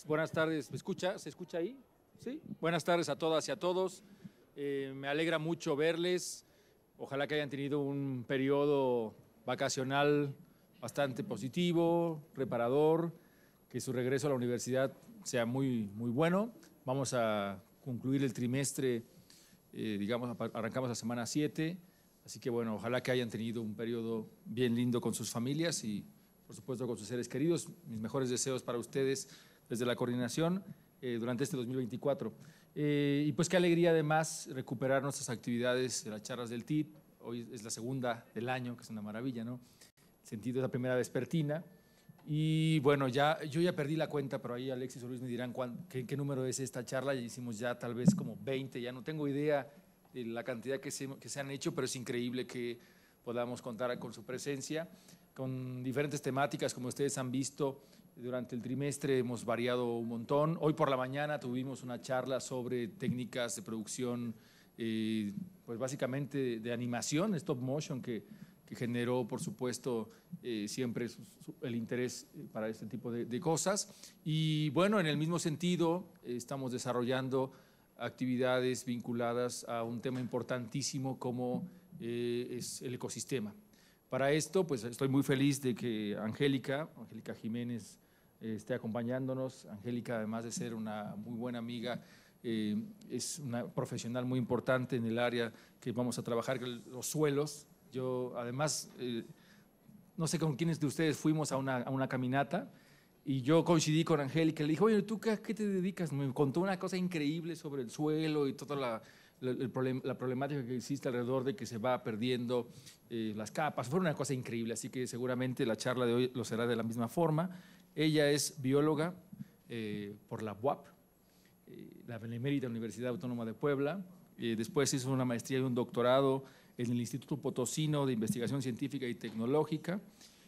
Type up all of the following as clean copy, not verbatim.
Buenas tardes, ¿me escucha? ¿Se escucha ahí? Sí. Buenas tardes a todas y a todos. Me alegra mucho verles. Ojalá que hayan tenido un periodo vacacional bastante positivo, reparador, que su regreso a la universidad sea muy bueno. Vamos a concluir el trimestre, digamos, arrancamos la semana 7, así que bueno, ojalá que hayan tenido un periodo bien lindo con sus familias y por supuesto con sus seres queridos. Mis mejores deseos para ustedes desde la coordinación durante este 2024. Y pues qué alegría además recuperar nuestras actividades de las charlas del TID. Hoy es la segunda del año, que es una maravilla, ¿no? El sentido es la primera vespertina. Y bueno, yo ya perdí la cuenta, pero ahí Alexis o Luis me dirán qué número es esta charla. Ya hicimos ya tal vez como 20, ya no tengo idea de la cantidad que se han hecho, pero es increíble que podamos contar con su presencia, con diferentes temáticas, como ustedes han visto. Durante el trimestre hemos variado un montón. Hoy por la mañana tuvimos una charla sobre técnicas de producción, pues básicamente de animación, stop motion, que generó, por supuesto, siempre el interés para este tipo de cosas. Y bueno, en el mismo sentido, estamos desarrollando actividades vinculadas a un tema importantísimo como es el ecosistema. Para esto, pues estoy muy feliz de que Angélica Jiménez esté acompañándonos. Angélica, además de ser una muy buena amiga, es una profesional muy importante en el área que vamos a trabajar, los suelos. Yo, además, no sé con quiénes de ustedes fuimos a una caminata y yo coincidí con Angélica. Le dije, oye, ¿tú qué te dedicas? Me contó una cosa increíble sobre el suelo y toda la problemática que existe alrededor de que se va perdiendo las capas. Fue una cosa increíble, así que seguramente la charla de hoy lo será de la misma forma. Ella es bióloga por la UAP, la Benemérita Universidad Autónoma de Puebla. Después hizo una maestría y un doctorado en el Instituto Potosino de Investigación Científica y Tecnológica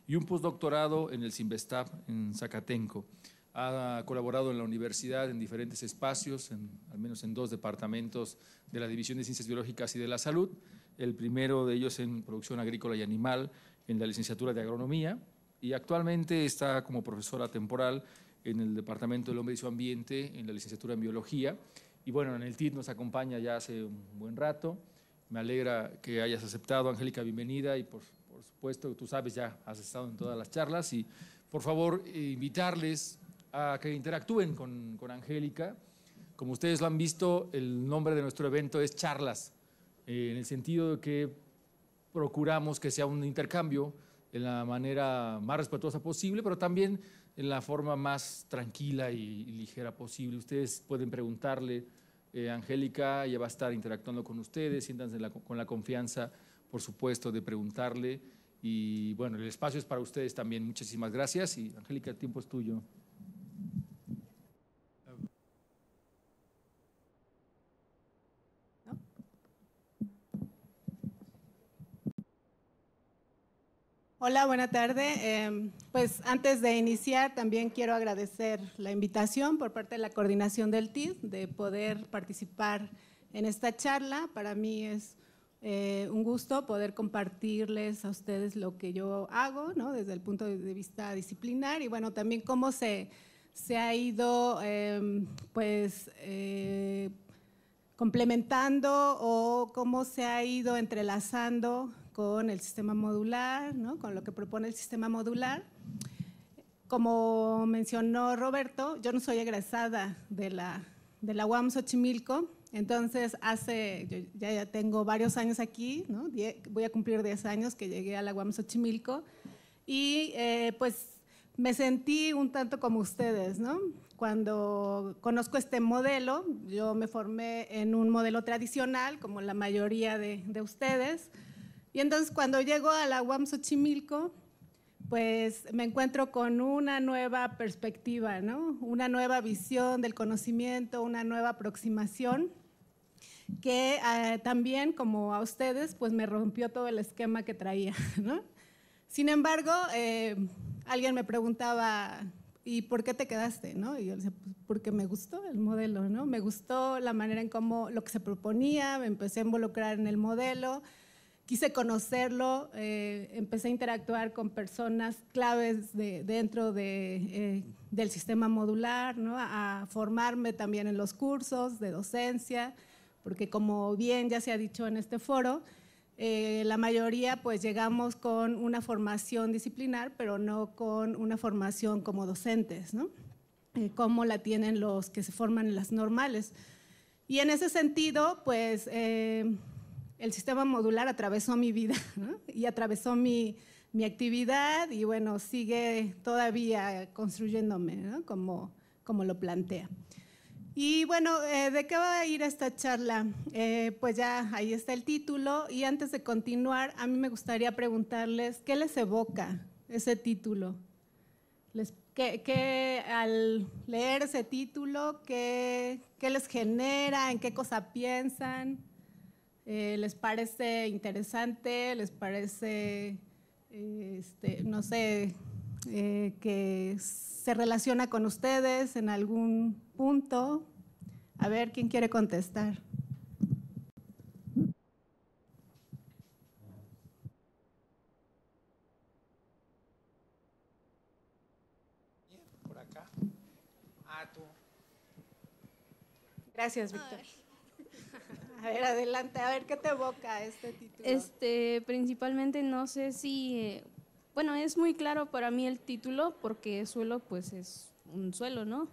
y un postdoctorado en el CIMBESTAB en Zacatenco. Ha colaborado en la universidad en diferentes espacios, al menos en 2 departamentos de la División de Ciencias Biológicas y de la Salud, el primero de ellos en producción agrícola y animal en la licenciatura de Agronomía, y actualmente está como profesora temporal en el Departamento del Hombre y su Ambiente en la licenciatura en Biología. Y bueno, en el TID nos acompaña ya hace un buen rato. Me alegra que hayas aceptado, Angélica, bienvenida, y por supuesto, tú sabes, ya has estado en todas las charlas, y por favor invitarles a que interactúen con Angélica. Como ustedes lo han visto, el nombre de nuestro evento es Charlas, en el sentido de que procuramos que sea un intercambio en la manera más respetuosa posible, pero también en la forma más tranquila y ligera posible. Ustedes pueden preguntarle, Angélica, ella va a estar interactuando con ustedes, siéntanse con la confianza, por supuesto, de preguntarle. Y bueno, el espacio es para ustedes también. Muchísimas gracias y Angélica, el tiempo es tuyo. Hola, buena tarde. Pues antes de iniciar, también quiero agradecer la invitación por parte de la coordinación del TID de poder participar en esta charla. Para mí es un gusto poder compartirles a ustedes lo que yo hago, ¿no? Desde el punto de vista disciplinar y bueno, también cómo se ha ido complementando o cómo se ha ido entrelazando con el sistema modular, ¿no? Con lo que propone el sistema modular. Como mencionó Roberto, yo no soy egresada de la UAM Xochimilco, entonces yo ya tengo varios años aquí, ¿no? Voy a cumplir 10 años que llegué a la UAM Xochimilco y pues me sentí un tanto como ustedes, ¿no? Cuando conozco este modelo, yo me formé en un modelo tradicional, como la mayoría de ustedes, y entonces cuando llego a la UAM Xochimilco, pues me encuentro con una nueva perspectiva, ¿no? Una nueva visión del conocimiento, una nueva aproximación que también, como a ustedes, pues me rompió todo el esquema que traía, ¿no? Sin embargo, alguien me preguntaba, ¿y por qué te quedaste? ¿No? Y yo le decía, pues porque me gustó el modelo, ¿no? Me gustó la manera en cómo lo que se proponía, me empecé a involucrar en el modelo, quise conocerlo, empecé a interactuar con personas claves dentro del sistema modular, ¿no? A formarme también en los cursos de docencia, porque como bien ya se ha dicho en este foro, la mayoría pues llegamos con una formación disciplinar, pero no con una formación como docentes, ¿no? Como la tienen los que se forman en las normales. Y en ese sentido, pues el sistema modular atravesó mi vida, ¿no? Y atravesó mi actividad y bueno, sigue todavía construyéndome, ¿no? Como lo plantea. Y bueno, ¿de qué va a ir esta charla? Pues ya ahí está el título y antes de continuar, a mí me gustaría preguntarles, ¿qué les evoca ese título? Al leer ese título, ¿qué les genera? ¿En qué cosa piensan? ¿Les parece interesante? ¿Les parece, no sé, que se relaciona con ustedes en algún punto? A ver, ¿quién quiere contestar? Por acá. Tú. Gracias, Víctor. A ver, adelante, a ver, ¿qué te evoca este título? Principalmente no sé si, bueno, es muy claro para mí el título porque suelo pues es un suelo, ¿no?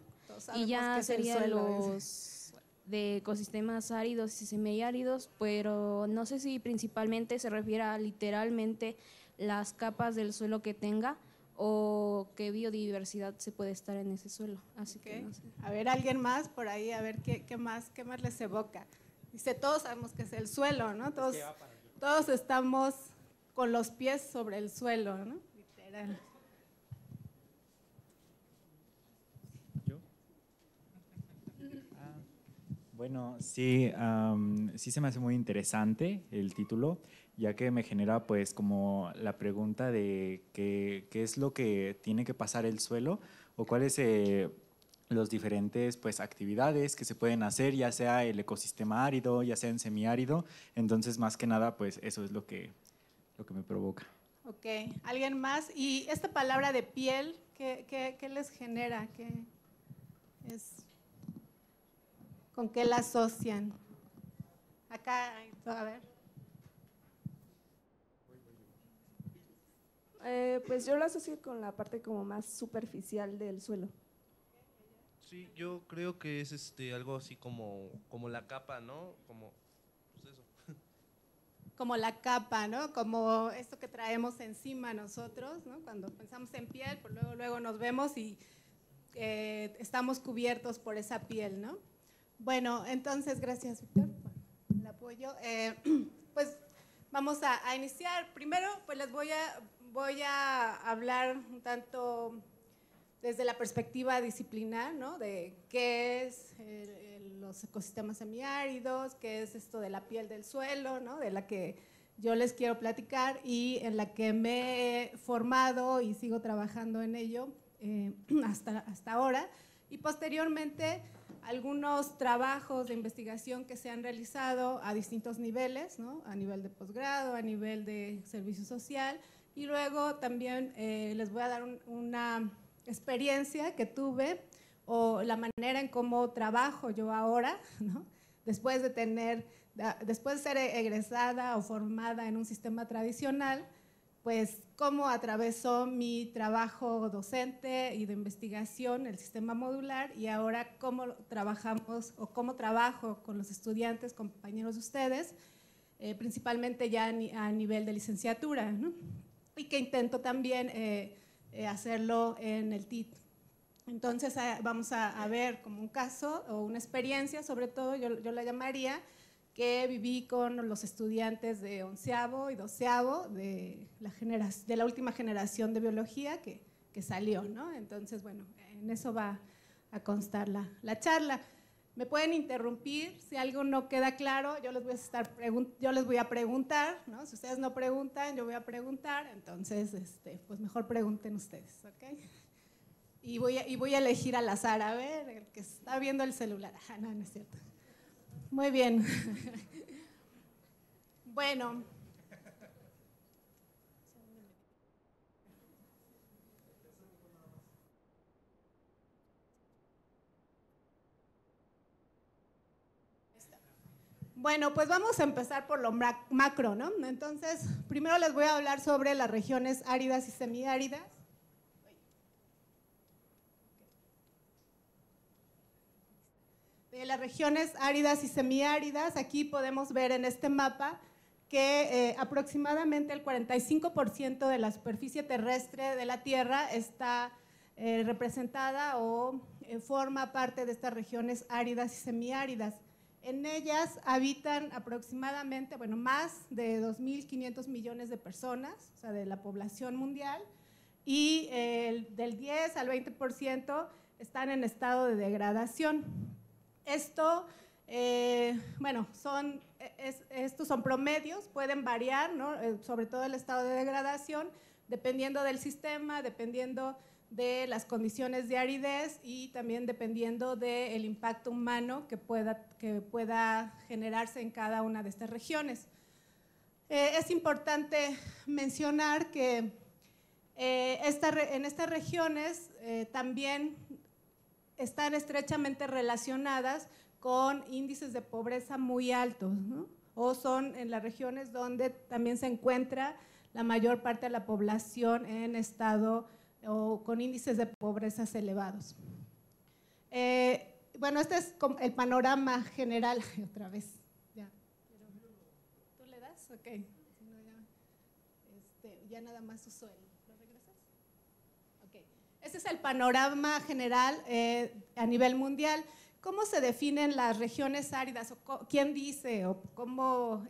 Y ya serían los de ecosistemas áridos y semiáridos, pero no sé si principalmente se refiere a literalmente las capas del suelo que tenga o qué biodiversidad se puede estar en ese suelo. Así que no sé. A ver, alguien más por ahí, a ver qué más les evoca. Dice, todos sabemos que es el suelo, ¿no? Todos estamos con los pies sobre el suelo, ¿no? Literal. ¿Yo? Bueno, sí, sí se me hace muy interesante el título, ya que me genera pues como la pregunta de qué es lo que tiene que pasar el suelo o cuáles los diferentes pues actividades que se pueden hacer, ya sea el ecosistema árido, ya sea en semiárido. Entonces, más que nada, pues eso es lo que me provoca. Ok, ¿alguien más? Y esta palabra de piel, ¿qué les genera? ¿Con qué la asocian? Acá, a ver. Pues yo lo asocio con la parte como más superficial del suelo. Sí, yo creo que es algo así como la capa, ¿no? Pues eso. Como la capa, ¿no? Como esto que traemos encima nosotros, ¿no? Cuando pensamos en piel, pues luego nos vemos y estamos cubiertos por esa piel, ¿no? Bueno, entonces, gracias, Víctor, por el apoyo. Pues vamos a iniciar. Primero, pues les voy a hablar un tanto desde la perspectiva disciplinar, ¿no? De qué es los ecosistemas semiáridos, qué es esto de la piel del suelo, ¿no? De la que yo les quiero platicar y en la que me he formado y sigo trabajando en ello hasta ahora. Y posteriormente, algunos trabajos de investigación que se han realizado a distintos niveles, ¿no? A nivel de posgrado, a nivel de servicio social. Y luego también les voy a dar una experiencia que tuve o la manera en cómo trabajo yo ahora, ¿no? Después de ser egresada o formada en un sistema tradicional, pues cómo atravesó mi trabajo docente y de investigación el sistema modular y ahora cómo trabajamos o cómo trabajo con los estudiantes, compañeros de ustedes, principalmente ya a nivel de licenciatura, ¿no? Y que intento también hacerlo en el TIT. Entonces vamos a ver como un caso o una experiencia, sobre todo yo la llamaría, que viví con los estudiantes de 11º y 12º de la última generación de biología que salió, ¿no? Entonces, bueno, en eso va a constar la charla. Me pueden interrumpir si algo no queda claro, yo les voy a preguntar, ¿no? Si ustedes no preguntan, yo voy a preguntar, entonces, pues mejor pregunten ustedes, ¿ok? Y voy a elegir al azar, a ver, el que está viendo el celular. No es cierto. Muy bien. Bueno, Bueno, pues vamos a empezar por lo macro, ¿no? Entonces, primero les voy a hablar sobre las regiones áridas y semiáridas. De las regiones áridas y semiáridas, aquí podemos ver en este mapa que aproximadamente el 45% de la superficie terrestre de la Tierra está representada o forma parte de estas regiones áridas y semiáridas. En ellas habitan aproximadamente, bueno, más de 2.500 millones de personas, o sea, de la población mundial, y del 10 al 20% están en estado de degradación. Esto, bueno, estos son promedios, pueden variar, ¿no? Sobre todo el estado de degradación, dependiendo del sistema, dependiendo de las condiciones de aridez y también dependiendo del impacto humano que pueda generarse en cada una de estas regiones. Es importante mencionar que en estas regiones también están estrechamente relacionadas con índices de pobreza muy altos, ¿no? O son en las regiones donde también se encuentra la mayor parte de la población en estado o con índices de pobreza elevados. Bueno, este es el panorama general. Otra vez, ya. ¿Tú le das? Ok. Si no, ya nada más uso el… ¿Lo regresas? Ok. Este es el panorama general a nivel mundial. ¿Cómo se definen las regiones áridas? ¿Quién dice? ¿O cómo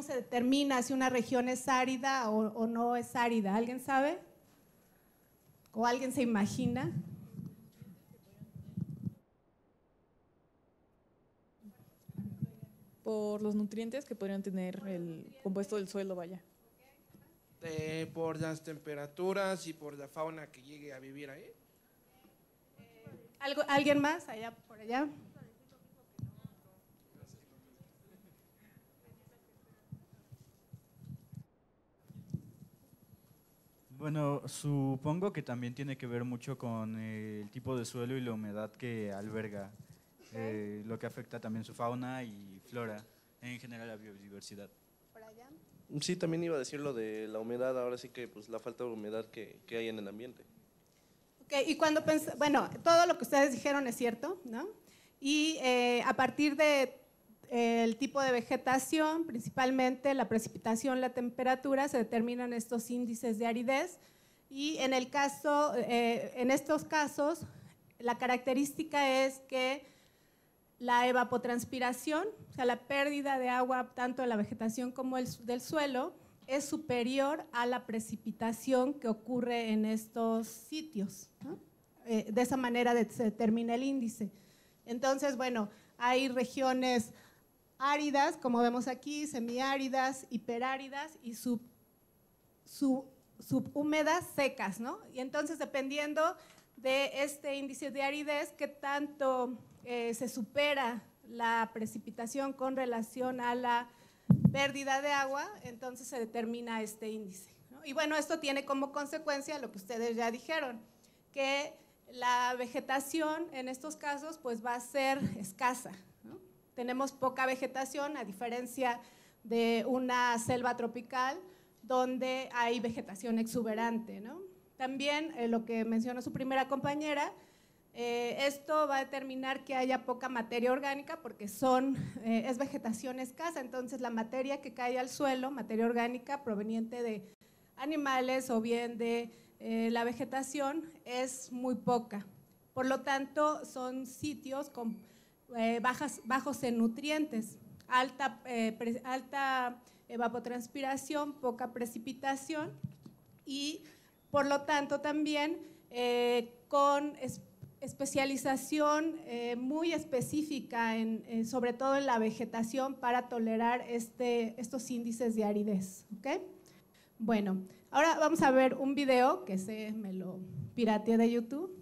se determina si una región es árida o no es árida? ¿Alguien sabe? ¿O alguien se imagina? Por los nutrientes que podrían tener el compuesto del suelo, vaya. Por las temperaturas y por la fauna que llegue a vivir ahí. ¿Alguien más? Allá, por allá. Bueno, supongo que también tiene que ver mucho con el tipo de suelo y la humedad que alberga, lo que afecta también su fauna y flora, en general la biodiversidad. ¿Por allá? Sí, también iba a decir lo de la humedad, ahora sí que pues la falta de humedad que hay en el ambiente. Ok, y cuando bueno, todo lo que ustedes dijeron es cierto, ¿no? Y a partir de el tipo de vegetación, principalmente la precipitación, la temperatura, se determinan estos índices de aridez y en estos casos la característica es que la evapotranspiración, o sea, la pérdida de agua tanto de la vegetación como del suelo, es superior a la precipitación que ocurre en estos sitios, ¿no? De esa manera se determina el índice. Entonces, bueno, hay regiones áridas, como vemos aquí, semiáridas, hiperáridas y subhúmedas secas, ¿no? Y entonces, dependiendo de este índice de aridez, qué tanto se supera la precipitación con relación a la pérdida de agua, entonces se determina este índice, ¿no? Y bueno, esto tiene como consecuencia lo que ustedes ya dijeron, que la vegetación en estos casos pues va a ser escasa, ¿no? Tenemos poca vegetación a diferencia de una selva tropical donde hay vegetación exuberante, ¿no? También lo que mencionó su primera compañera, esto va a determinar que haya poca materia orgánica porque es vegetación escasa, entonces la materia que cae al suelo, materia orgánica proveniente de animales o bien de la vegetación, es muy poca. Por lo tanto, son sitios con bajos en nutrientes, alta evapotranspiración, poca precipitación y por lo tanto también con especialización muy específica, sobre todo en la vegetación para tolerar estos índices de aridez. ¿Okay? Bueno, ahora vamos a ver un video que me lo pirateé de YouTube,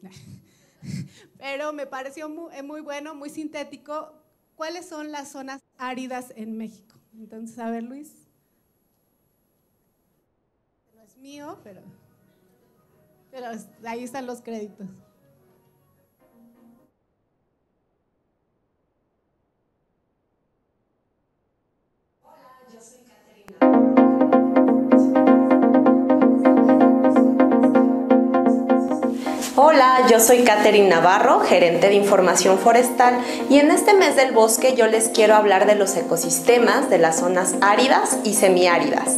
pero me pareció muy bueno, muy sintético. ¿Cuáles son las zonas áridas en México? Entonces, a ver, Luis. No es mío, pero ahí están los créditos. Hola, yo soy Catherine Navarro, gerente de información forestal, y en este mes del bosque yo les quiero hablar de los ecosistemas de las zonas áridas y semiáridas.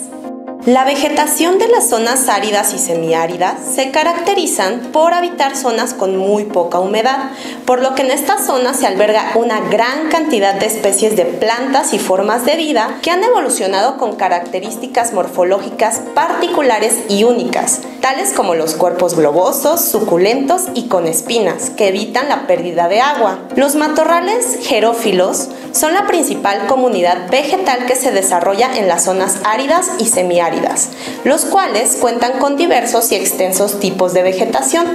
La vegetación de las zonas áridas y semiáridas se caracterizan por habitar zonas con muy poca humedad, por lo que en estas zonas se alberga una gran cantidad de especies de plantas y formas de vida que han evolucionado con características morfológicas particulares y únicas, tales como los cuerpos globosos, suculentos y con espinas, que evitan la pérdida de agua. Los matorrales xerófilos son la principal comunidad vegetal que se desarrolla en las zonas áridas y semiáridas, los cuales cuentan con diversos y extensos tipos de vegetación.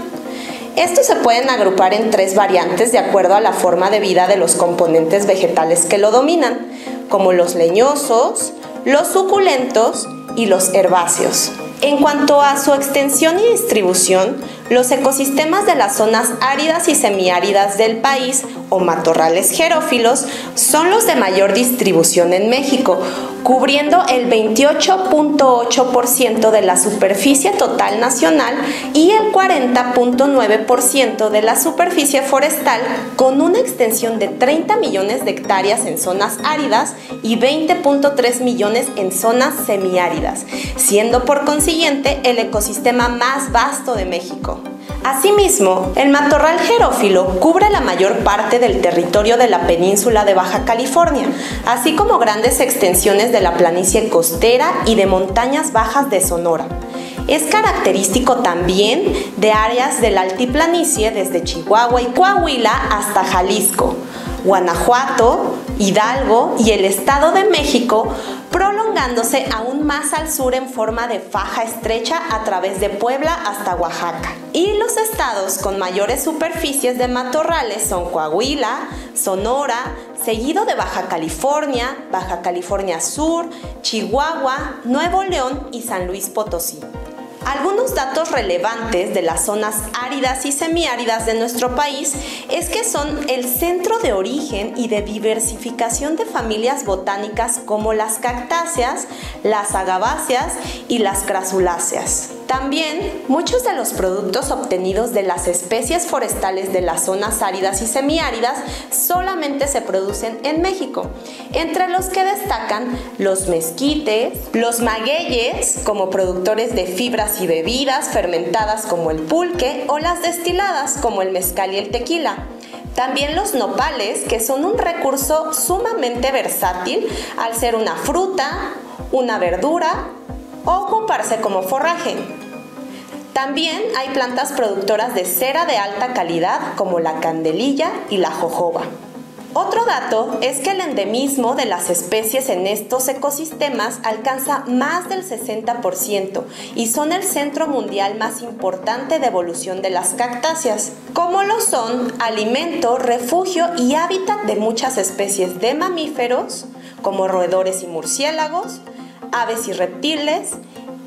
Estos se pueden agrupar en 3 variantes de acuerdo a la forma de vida de los componentes vegetales que lo dominan, como los leñosos, los suculentos y los herbáceos. En cuanto a su extensión y distribución, los ecosistemas de las zonas áridas y semiáridas del país, o matorrales xerófilos, son los de mayor distribución en México, cubriendo el 28.8% de la superficie total nacional y el 40.9% de la superficie forestal, con una extensión de 30 millones de hectáreas en zonas áridas y 20.3 millones en zonas semiáridas, siendo por consiguiente el ecosistema más vasto de México. Asimismo, el matorral xerófilo cubre la mayor parte del territorio de la península de Baja California, así como grandes extensiones de la planicie costera y de montañas bajas de Sonora. Es característico también de áreas de la altiplanicie desde Chihuahua y Coahuila hasta Jalisco, Guanajuato, Hidalgo y el Estado de México, prolongándose aún más al sur en forma de faja estrecha a través de Puebla hasta Oaxaca. Y los estados con mayores superficies de matorrales son Coahuila, Sonora, seguido de Baja California Sur, Chihuahua, Nuevo León y San Luis Potosí. Algunos datos relevantes de las zonas áridas y semiáridas de nuestro país es que son el centro de origen y de diversificación de familias botánicas como las cactáceas, las agaváceas y las crasuláceas. También, muchos de los productos obtenidos de las especies forestales de las zonas áridas y semiáridas solamente se producen en México, entre los que destacan los mezquites, los magueyes como productores de fibras y bebidas fermentadas como el pulque o las destiladas como el mezcal y el tequila. También los nopales, que son un recurso sumamente versátil al ser una fruta, una verdura o ocuparse como forraje. También hay plantas productoras de cera de alta calidad como la candelilla y la jojoba. Otro dato es que el endemismo de las especies en estos ecosistemas alcanza más del 60% y son el centro mundial más importante de evolución de las cactáceas, como lo son alimento, refugio y hábitat de muchas especies de mamíferos, como roedores y murciélagos, aves y reptiles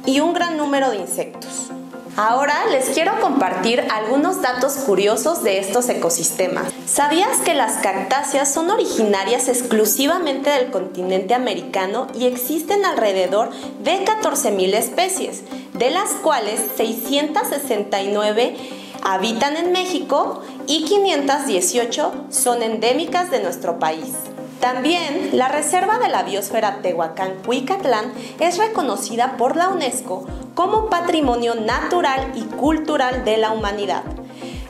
y un gran número de insectos. Ahora les quiero compartir algunos datos curiosos de estos ecosistemas. ¿Sabías que las cactáceas son originarias exclusivamente del continente americano y existen alrededor de 14,000 especies, de las cuales 669 habitan en México y 518 son endémicas de nuestro país? También, la Reserva de la Biosfera Tehuacán-Cuicatlán es reconocida por la UNESCO como Patrimonio Natural y Cultural de la Humanidad,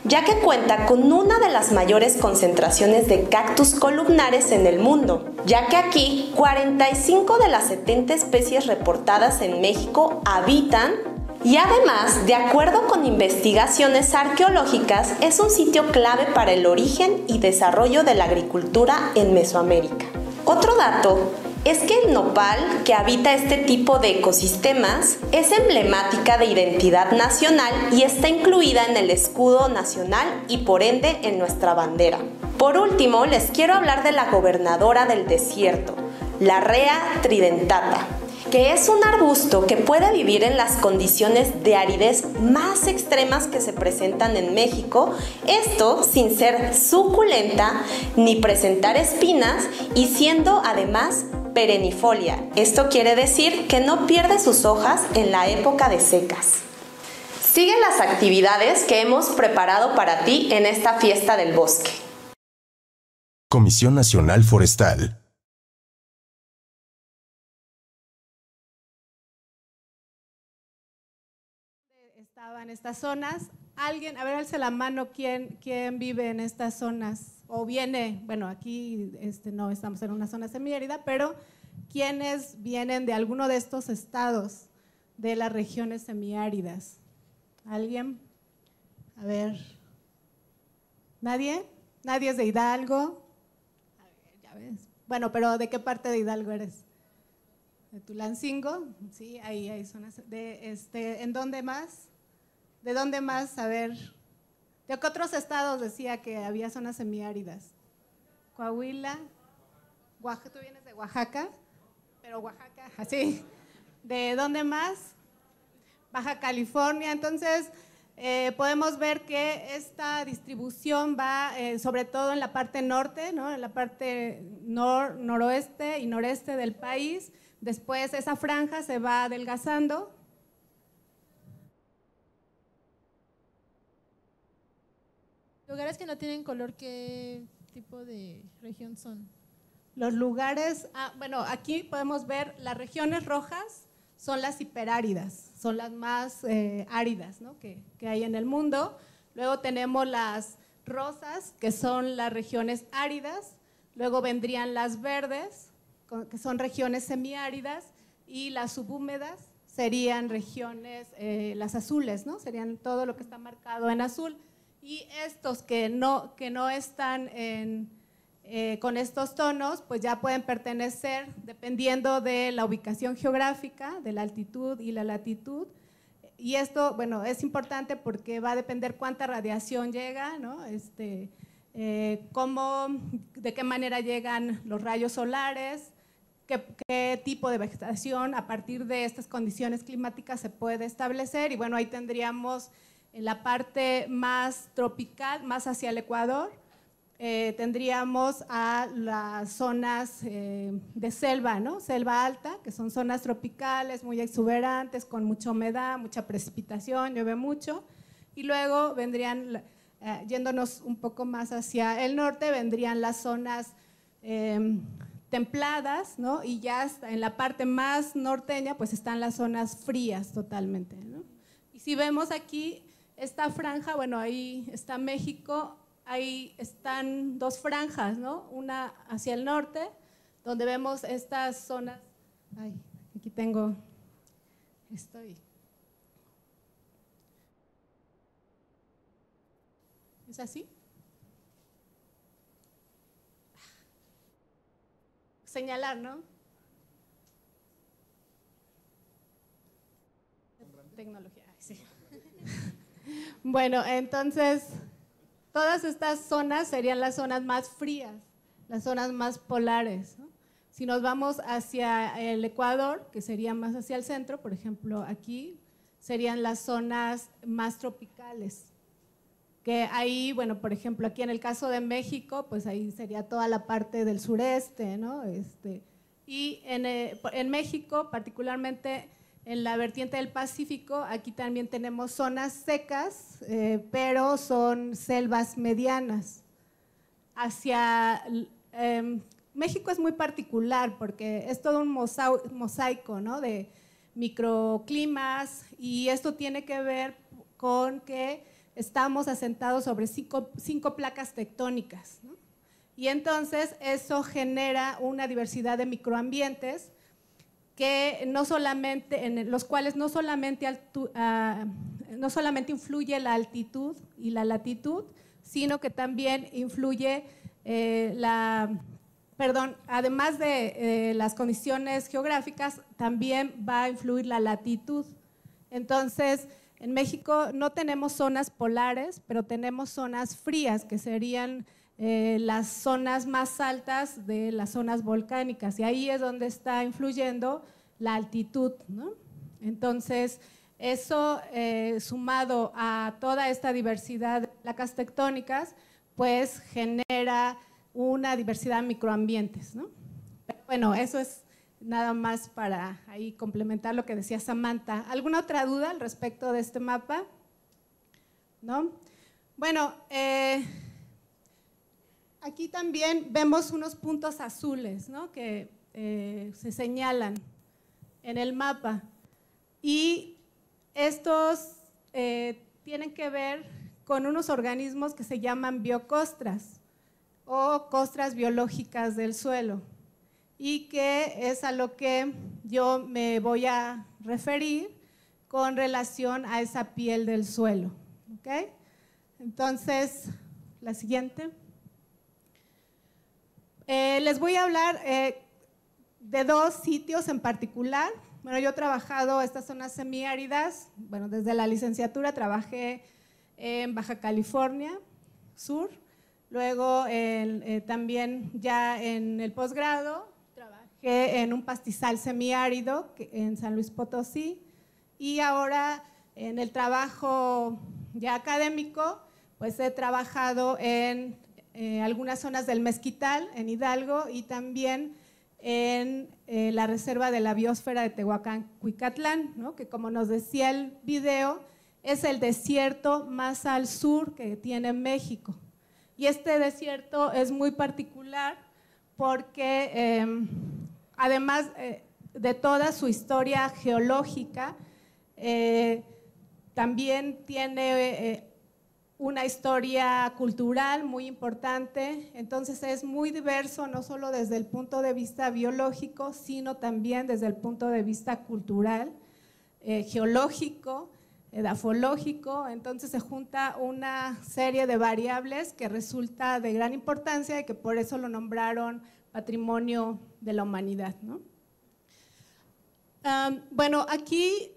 ya que cuenta con una de las mayores concentraciones de cactus columnares en el mundo, ya que aquí 45 de las 70 especies reportadas en México habitan. Y además, de acuerdo con investigaciones arqueológicas, es un sitio clave para el origen y desarrollo de la agricultura en Mesoamérica. Otro dato es que el nopal, que habita este tipo de ecosistemas, es emblemática de identidad nacional y está incluida en el escudo nacional y por ende en nuestra bandera. Por último, les quiero hablar de la gobernadora del desierto, la Rea tridentata, que es un arbusto que puede vivir en las condiciones de aridez más extremas que se presentan en México, esto sin ser suculenta ni presentar espinas y siendo además perennifolia. Esto quiere decir que no pierde sus hojas en la época de secas. Siguen las actividades que hemos preparado para ti en esta fiesta del bosque. Comisión Nacional Forestal. Estaba en estas zonas. Alguien, a ver, alce la mano, ¿quién vive en estas zonas? O viene, bueno, aquí no estamos en una zona semiárida, pero ¿quiénes vienen de alguno de estos estados de las regiones semiáridas? ¿Alguien? A ver. ¿Nadie? ¿Nadie es de Hidalgo? A ver, ya ves. Bueno, pero ¿de qué parte de Hidalgo eres? ¿De Tulancingo? Sí, ahí hay zonas. ¿En dónde más? ¿De dónde más? A ver. ¿De qué otros estados decía que había zonas semiáridas? Coahuila. Oaxaca, tú vienes de Oaxaca, pero Oaxaca, así. ¿De dónde más? Baja California. Entonces, podemos ver que esta distribución va sobre todo en la parte norte, ¿no? En la parte noroeste y noreste del país. Después esa franja se va adelgazando. Lugares que no tienen color, ¿qué tipo de región son? Los lugares, bueno, aquí podemos ver las regiones rojas son las hiperáridas, son las más áridas, ¿no? que hay en el mundo. Luego tenemos las rosas, que son las regiones áridas. Luego vendrían las verdes, que son regiones semiáridas, y las subhúmedas serían regiones, las azules, ¿no? Serían todo lo que está marcado en azul. Y estos que no están con estos tonos, pues ya pueden pertenecer, dependiendo de la ubicación geográfica, de la altitud y la latitud. Y esto, bueno, es importante porque va a depender cuánta radiación llega, ¿no? De qué manera llegan los rayos solares, qué tipo de vegetación a partir de estas condiciones climáticas se puede establecer. Y bueno, ahí tendríamos en la parte más tropical, más hacia el Ecuador, tendríamos a las zonas de selva, ¿no? Selva alta, que son zonas tropicales muy exuberantes, con mucha humedad, mucha precipitación, llueve mucho. Y luego vendrían, yéndonos un poco más hacia el norte, vendrían las zonas templadas, ¿no? Y ya en la parte más norteña, pues están las zonas frías totalmente, ¿no? Y si vemos aquí esta franja, bueno, ahí está México. Ahí están dos franjas, ¿no? Una hacia el norte, donde vemos estas zonas. Ay, aquí tengo, ¿Es así? Señalar, ¿no? Tecnología, sí. Bueno, entonces, todas estas zonas serían las zonas más frías, las zonas más polares, ¿no? Si nos vamos hacia el Ecuador, que sería más hacia el centro, por ejemplo, aquí, serían las zonas más tropicales. Que ahí, bueno, por ejemplo, aquí en el caso de México, pues ahí sería toda la parte del sureste, ¿no? Y en México, particularmente en la vertiente del Pacífico, aquí también tenemos zonas secas, pero son selvas medianas. México es muy particular porque es todo un mosaico, ¿no? De microclimas, y esto tiene que ver con que estamos asentados sobre cinco placas tectónicas, ¿no? Y entonces eso genera una diversidad de microambientes que no solamente, en los cuales no solamente influye la altitud y la latitud, sino que también influye además de las condiciones geográficas, también va a influir la latitud. Entonces, en México no tenemos zonas polares, pero tenemos zonas frías, que serían las zonas más altas de las zonas volcánicas, y ahí es donde está influyendo la altitud, ¿no? Entonces, eso sumado a toda esta diversidad de placas tectónicas, pues genera una diversidad de microambientes, ¿no? Pero bueno, eso es nada más para ahí complementar lo que decía Samantha. ¿Alguna otra duda al respecto de este mapa? ¿No? Bueno, aquí también vemos unos puntos azules, ¿no? Que se señalan en el mapa. Y estos tienen que ver con unos organismos que se llaman biocostras o costras biológicas del suelo, y que es a lo que yo me voy a referir con relación a esa piel del suelo. ¿Okay? Entonces, la siguiente. Les voy a hablar de dos sitios en particular. Bueno, yo he trabajado estas zonas semiáridas, bueno, desde la licenciatura trabajé en Baja California Sur, luego también ya en el posgrado trabajé en un pastizal semiárido en San Luis Potosí, y ahora en el trabajo ya académico, pues he trabajado en algunas zonas del Mezquital, en Hidalgo, y también en la reserva de la biosfera de Tehuacán-Cuicatlán, ¿no? Que como nos decía el video, es el desierto más al sur que tiene México. Y este desierto es muy particular porque además de toda su historia geológica, también tiene una historia cultural muy importante. Entonces es muy diverso, no solo desde el punto de vista biológico, sino también desde el punto de vista cultural, geológico, edafológico. Entonces se junta una serie de variables que resulta de gran importancia y que por eso lo nombraron Patrimonio de la Humanidad, ¿no? Bueno, aquí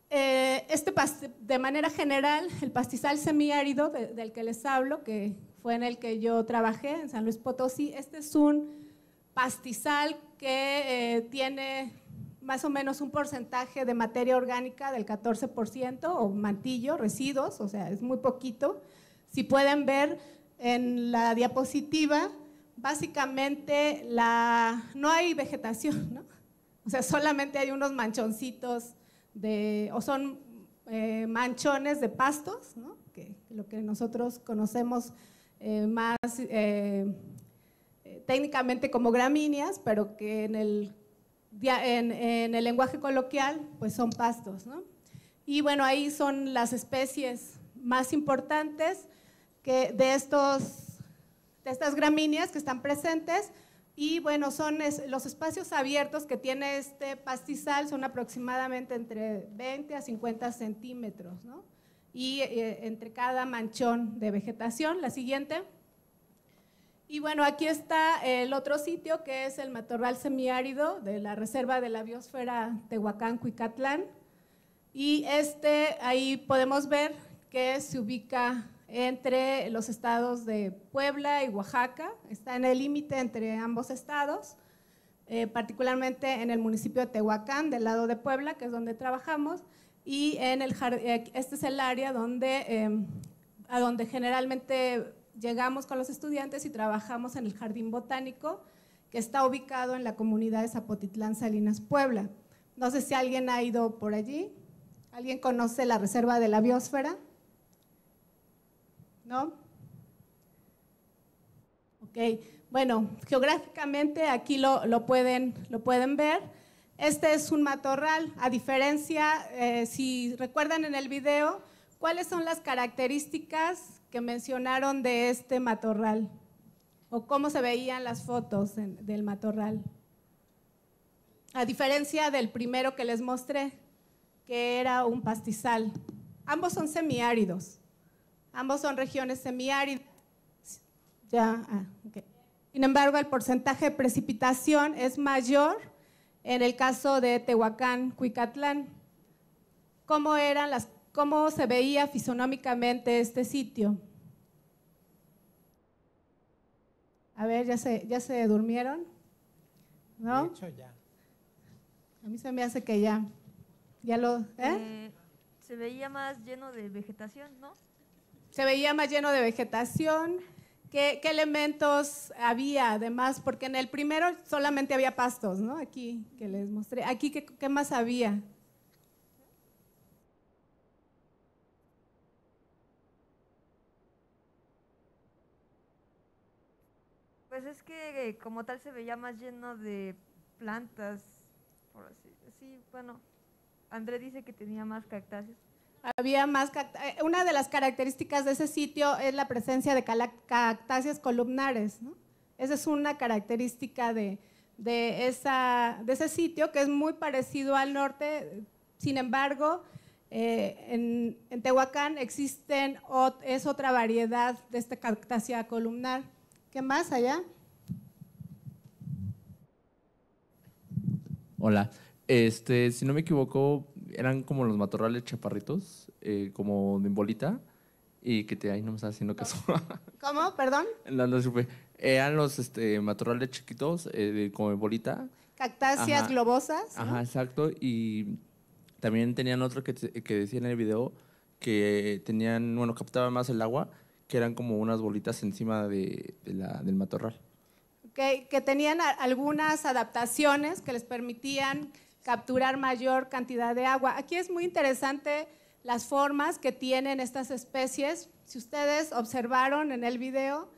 de manera general, el pastizal semiárido del que les hablo, que fue en el que yo trabajé en San Luis Potosí, este es un pastizal que tiene más o menos un porcentaje de materia orgánica del 14% o mantillo, residuos, o sea, es muy poquito. Si pueden ver en la diapositiva, básicamente no hay vegetación, ¿no? O sea, solamente hay unos manchoncitos o son manchones de pastos, ¿no? Que lo que nosotros conocemos más técnicamente como gramíneas, pero que en el lenguaje coloquial pues son pastos, ¿no? Y bueno, ahí son las especies más importantes de estas gramíneas que están presentes. Y bueno, son los espacios abiertos que tiene este pastizal, son aproximadamente entre 20 a 50 centímetros, ¿no? Y entre cada manchón de vegetación. La siguiente. Y bueno, aquí está el otro sitio, que es el matorral semiárido de la Reserva de la Biosfera Tehuacán-Cuicatlán. Y ahí podemos ver que se ubica entre los estados de Puebla y Oaxaca, está en el límite entre ambos estados, particularmente en el municipio de Tehuacán, del lado de Puebla, que es donde trabajamos, y este es el área a donde generalmente llegamos con los estudiantes y trabajamos en el Jardín Botánico, que está ubicado en la comunidad de Zapotitlán, Salinas, Puebla. No sé si alguien ha ido por allí. ¿Alguien conoce la Reserva de la Biosfera? ¿No? Ok, bueno, geográficamente aquí lo pueden ver. Este es un matorral, a diferencia, si recuerdan en el video, ¿cuáles son las características que mencionaron de este matorral? ¿O cómo se veían las fotos del matorral? A diferencia del primero que les mostré, que era un pastizal. Ambos son semiáridos. Ambos son regiones semiáridas. Okay. Sin embargo, el porcentaje de precipitación es mayor en el caso de Tehuacán, Cuicatlán. ¿Cómo se veía fisonómicamente este sitio? A ver, ¿ya se durmieron? ¿No? De hecho, ya. A mí se me hace que ya lo… Se veía más lleno de vegetación, ¿no? Se veía más lleno de vegetación, ¿Qué elementos había además? Porque en el primero solamente había pastos, ¿no? Aquí que les mostré. Aquí, ¿qué más había? Pues es que como tal se veía más lleno de plantas, por así. Sí, bueno, André dice que tenía más cactáceas. Había más una de las características de ese sitio es la presencia de cactáceas columnares, ¿no? Esa es una característica de ese sitio que es muy parecido al norte. Sin embargo, en Tehuacán es otra variedad de esta cactácea columnar. ¿Qué más allá? Hola, si no me equivoco, eran como los matorrales chaparritos, como de bolita, y que ahí no me estás haciendo caso. ¿Cómo? ¿Perdón? No supe. Eran los matorrales chiquitos, como de bolita. Cactáceas Ajá. globosas, ¿no? Ajá, exacto. Y también tenían otro que decía en el video que tenían, bueno, captaban más el agua, que eran como unas bolitas encima del matorral. Que tenían algunas adaptaciones que les permitían capturar mayor cantidad de agua. Aquí es muy interesante las formas que tienen estas especies. Si ustedes observaron en el video,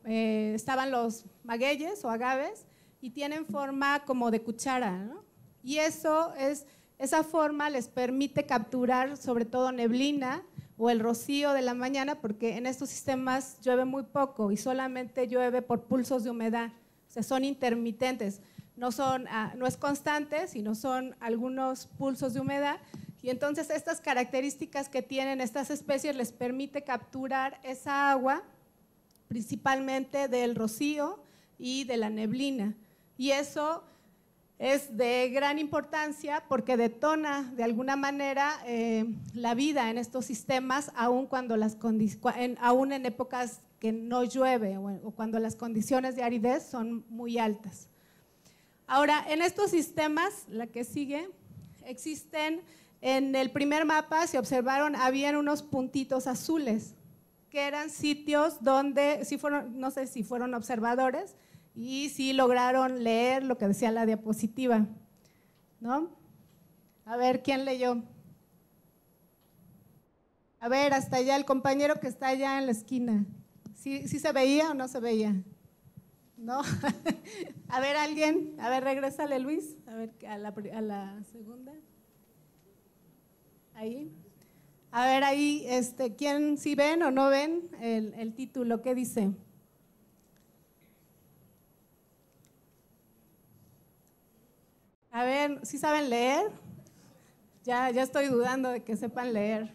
estaban los magueyes o agaves y tienen forma como de cuchara, ¿no? Y esa forma les permite capturar sobre todo neblina o el rocío de la mañana, porque en estos sistemas llueve muy poco y solamente llueve por pulsos de humedad, o sea, son intermitentes, no es constante, sino son algunos pulsos de humedad, y entonces estas características que tienen estas especies les permite capturar esa agua, principalmente del rocío y de la neblina, y eso es de gran importancia porque detona de alguna manera la vida en estos sistemas, aún en épocas que no llueve o cuando las condiciones de aridez son muy altas. Ahora, en estos sistemas, la que sigue, existen, en el primer mapa, si observaron, habían unos puntitos azules, que eran sitios donde, no sé si fueron observadores, y sí lograron leer lo que decía la diapositiva, ¿no? A ver, ¿quién leyó? A ver, hasta allá, el compañero que está allá en la esquina. ¿Sí se veía o no se veía? ¿No? A ver, alguien, a ver, regrésale Luis, a ver, a la segunda. Ahí. A ver, ahí, ¿quién sí ven o no ven el título? ¿Qué dice? A ver, ¿sí saben leer? Ya estoy dudando de que sepan leer.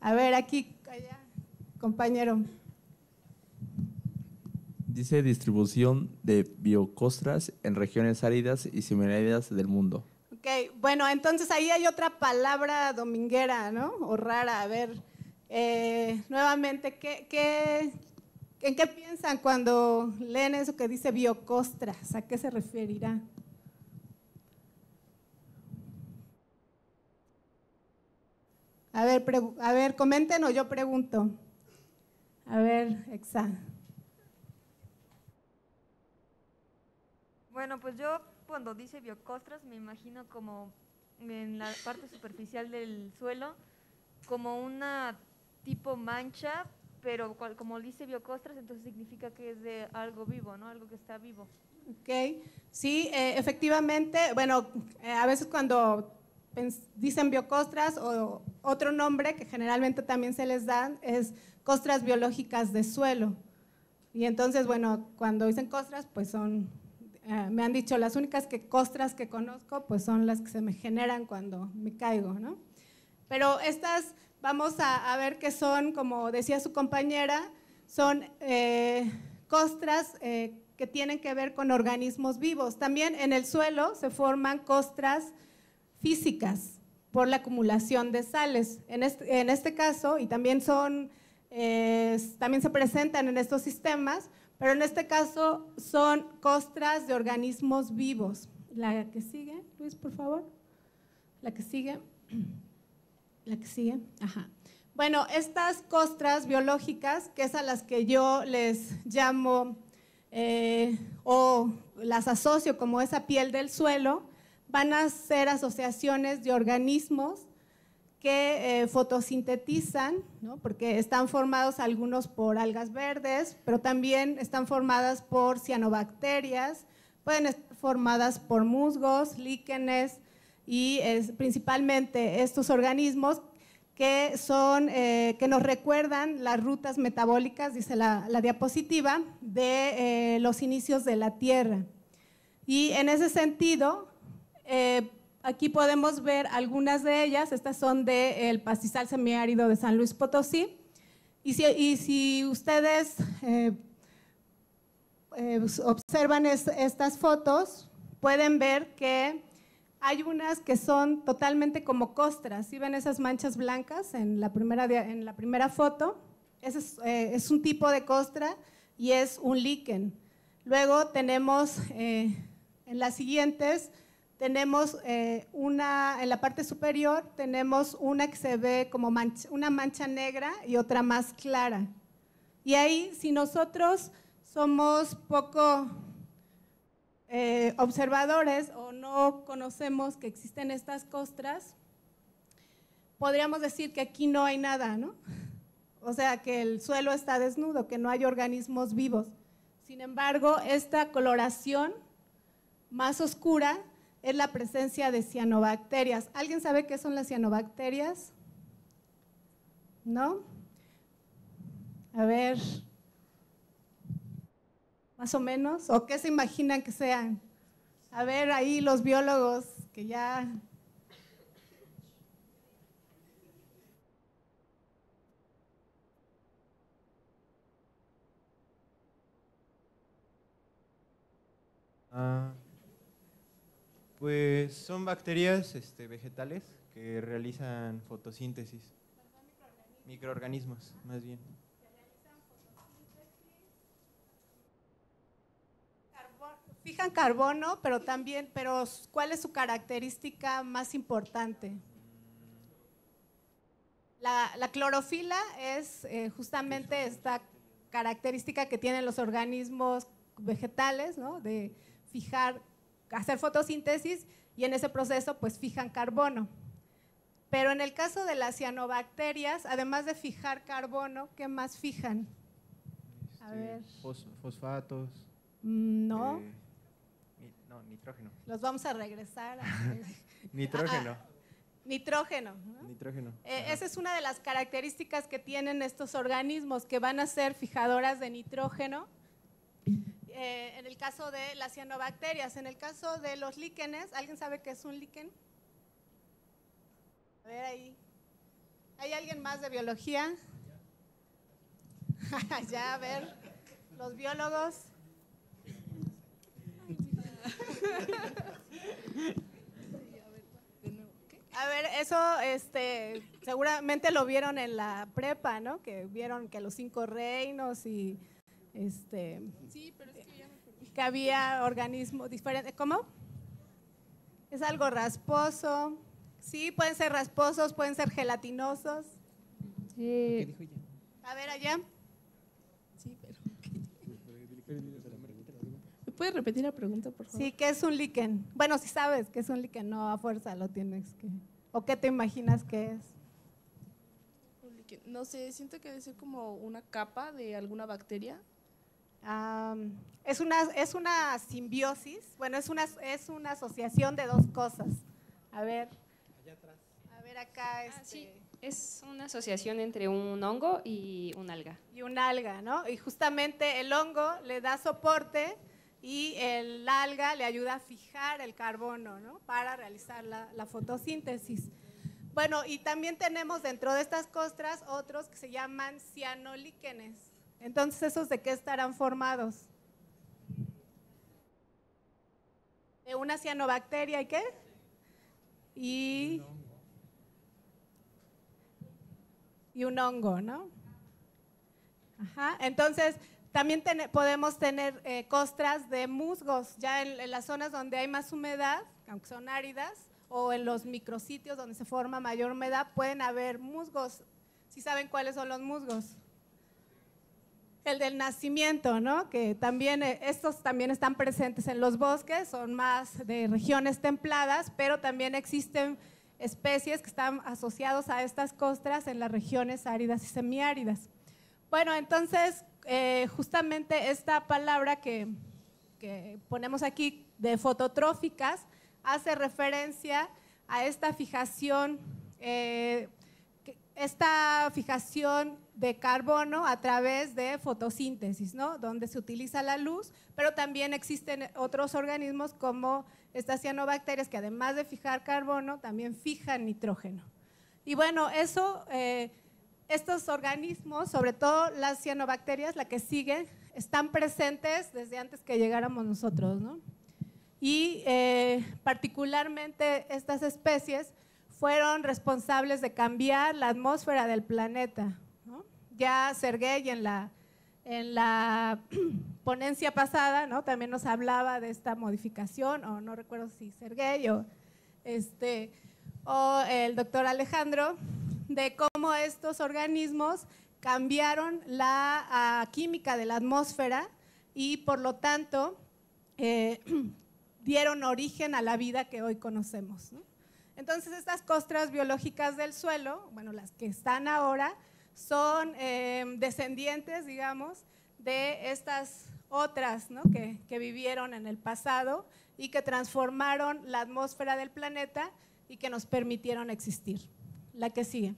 A ver, aquí, allá, compañero. Dice distribución de biocostras en regiones áridas y semiáridas del mundo. Ok, bueno, entonces ahí hay otra palabra dominguera, ¿no? O rara. A ver, nuevamente, ¿en qué piensan cuando leen eso que dice biocostras? ¿A qué se referirá? A ver, comenten o yo pregunto. A ver, Exa. Bueno, pues yo cuando dice biocostras me imagino como en la parte superficial del suelo, como una tipo mancha, pero como dice biocostras, entonces significa que es de algo vivo, ¿no? Algo que está vivo. Ok, sí, efectivamente, bueno, a veces cuando dicen biocostras o otro nombre que generalmente también se les dan es costras biológicas de suelo. Y entonces, bueno, cuando dicen costras, pues son, me han dicho, las únicas costras que conozco, pues son las que se me generan cuando me caigo, ¿no? Pero estas, vamos a ver que son, como decía su compañera, son costras que tienen que ver con organismos vivos. También en el suelo se forman costras físicas por la acumulación de sales. En este caso, y también también se presentan en estos sistemas, pero en este caso son costras de organismos vivos. La que sigue, Luis, por favor. La que sigue. La que sigue. Ajá. Bueno, estas costras biológicas, que es a las que yo les llamo o las asocio como esa piel del suelo, van a ser asociaciones de organismos que fotosintetizan, ¿no? Porque están formados algunos por algas verdes, pero también están formadas por cianobacterias, pueden estar formadas por musgos, líquenes y principalmente estos organismos que son que nos recuerdan las rutas metabólicas, dice la diapositiva, de los inicios de la Tierra. Y en ese sentido, aquí podemos ver algunas de ellas. Estas son del pastizal semiárido de San Luis Potosí. Y si ustedes observan estas fotos, pueden ver que hay unas que son totalmente como costras. ¿Sí ven esas manchas blancas en la primera foto? Ese es un tipo de costra y es un líquen. Luego tenemos, en las siguientes, tenemos en la parte superior, tenemos una que se ve como una mancha negra y otra más clara. Y ahí, si nosotros somos poco observadores o no conocemos que existen estas costras, podríamos decir que aquí no hay nada, ¿no? O sea, que el suelo está desnudo, que no hay organismos vivos. Sin embargo, esta coloración más oscura es la presencia de cianobacterias. ¿Alguien sabe qué son las cianobacterias? ¿No? A ver, más o menos, ¿o qué se imaginan que sean? A ver, ahí los biólogos que ya… Pues son bacterias vegetales que realizan fotosíntesis. Microorganismos, más bien. Fijan carbono, pero ¿cuál es su característica más importante? La clorofila es justamente esta característica que tienen los organismos vegetales, ¿no? De hacer fotosíntesis y en ese proceso pues fijan carbono. Pero en el caso de las cianobacterias, además de fijar carbono, ¿qué más fijan? A ver. Fosfatos. No. No, nitrógeno. Los vamos a regresar. Nitrógeno. Nitrógeno, ¿no? Nitrógeno. Esa es una de las características que tienen estos organismos, que van a ser fijadoras de nitrógeno. En el caso de las cianobacterias. En el caso de los líquenes, ¿alguien sabe qué es un líquen? A ver ahí. ¿Hay alguien más de biología? Ya, a ver. Los biólogos. A ver, eso seguramente lo vieron en la prepa, ¿no? Que vieron que los 5 reinos y sí, pero es que ya me perdí. que había organismos diferentes. ¿Cómo? Es algo rasposo. Sí, pueden ser rasposos, pueden ser gelatinosos. A ver allá. Sí, pero ¿me puedes repetir la pregunta, por favor? Sí, ¿qué es un líquen? Bueno, si sabes qué es un líquen, no a fuerza lo tienes que… ¿O qué te imaginas que es? No sé, siento que debe ser como una capa de alguna bacteria. Es una simbiosis, bueno, es una asociación de dos cosas. A ver, allá atrás. A ver acá. Sí, es una asociación entre un hongo y un alga. Y un alga, ¿no? Y justamente el hongo le da soporte y el alga le ayuda a fijar el carbono, ¿no? Para realizar la fotosíntesis. Bueno, y también tenemos dentro de estas costras otros que se llaman cianolíquenes. Entonces, ¿esos de qué estarán formados? De una cianobacteria, ¿y qué? Y un hongo, ¿no? Ajá, entonces también podemos tener costras de musgos, ya en las zonas donde hay más humedad, aunque son áridas, o en los micrositios donde se forma mayor humedad, pueden haber musgos. ¿Sí saben cuáles son los musgos? El del nacimiento, ¿no? Que también, estos también están presentes en los bosques, son más de regiones templadas, pero también existen especies que están asociados a estas costras en las regiones áridas y semiáridas. Bueno, entonces, justamente esta palabra que ponemos aquí de fototróficas hace referencia a esta fijación de carbono a través de fotosíntesis, ¿no? Donde se utiliza la luz, pero también existen otros organismos como estas cianobacterias que además de fijar carbono, también fijan nitrógeno. Y bueno, estos organismos, sobre todo las cianobacterias, la que sigue, están presentes desde antes que llegáramos nosotros, ¿no? Y particularmente estas especies fueron responsables de cambiar la atmósfera del planeta, ¿no? Ya Sergey en la ponencia pasada, ¿no? También nos hablaba de esta modificación, o no recuerdo si Sergey o el doctor Alejandro, de cómo estos organismos cambiaron la química de la atmósfera y por lo tanto dieron origen a la vida que hoy conocemos, ¿no? Entonces, estas costras biológicas del suelo, bueno, las que están ahora, son descendientes, digamos, de estas otras, ¿no? que vivieron en el pasado y que transformaron la atmósfera del planeta y que nos permitieron existir. La que sigue.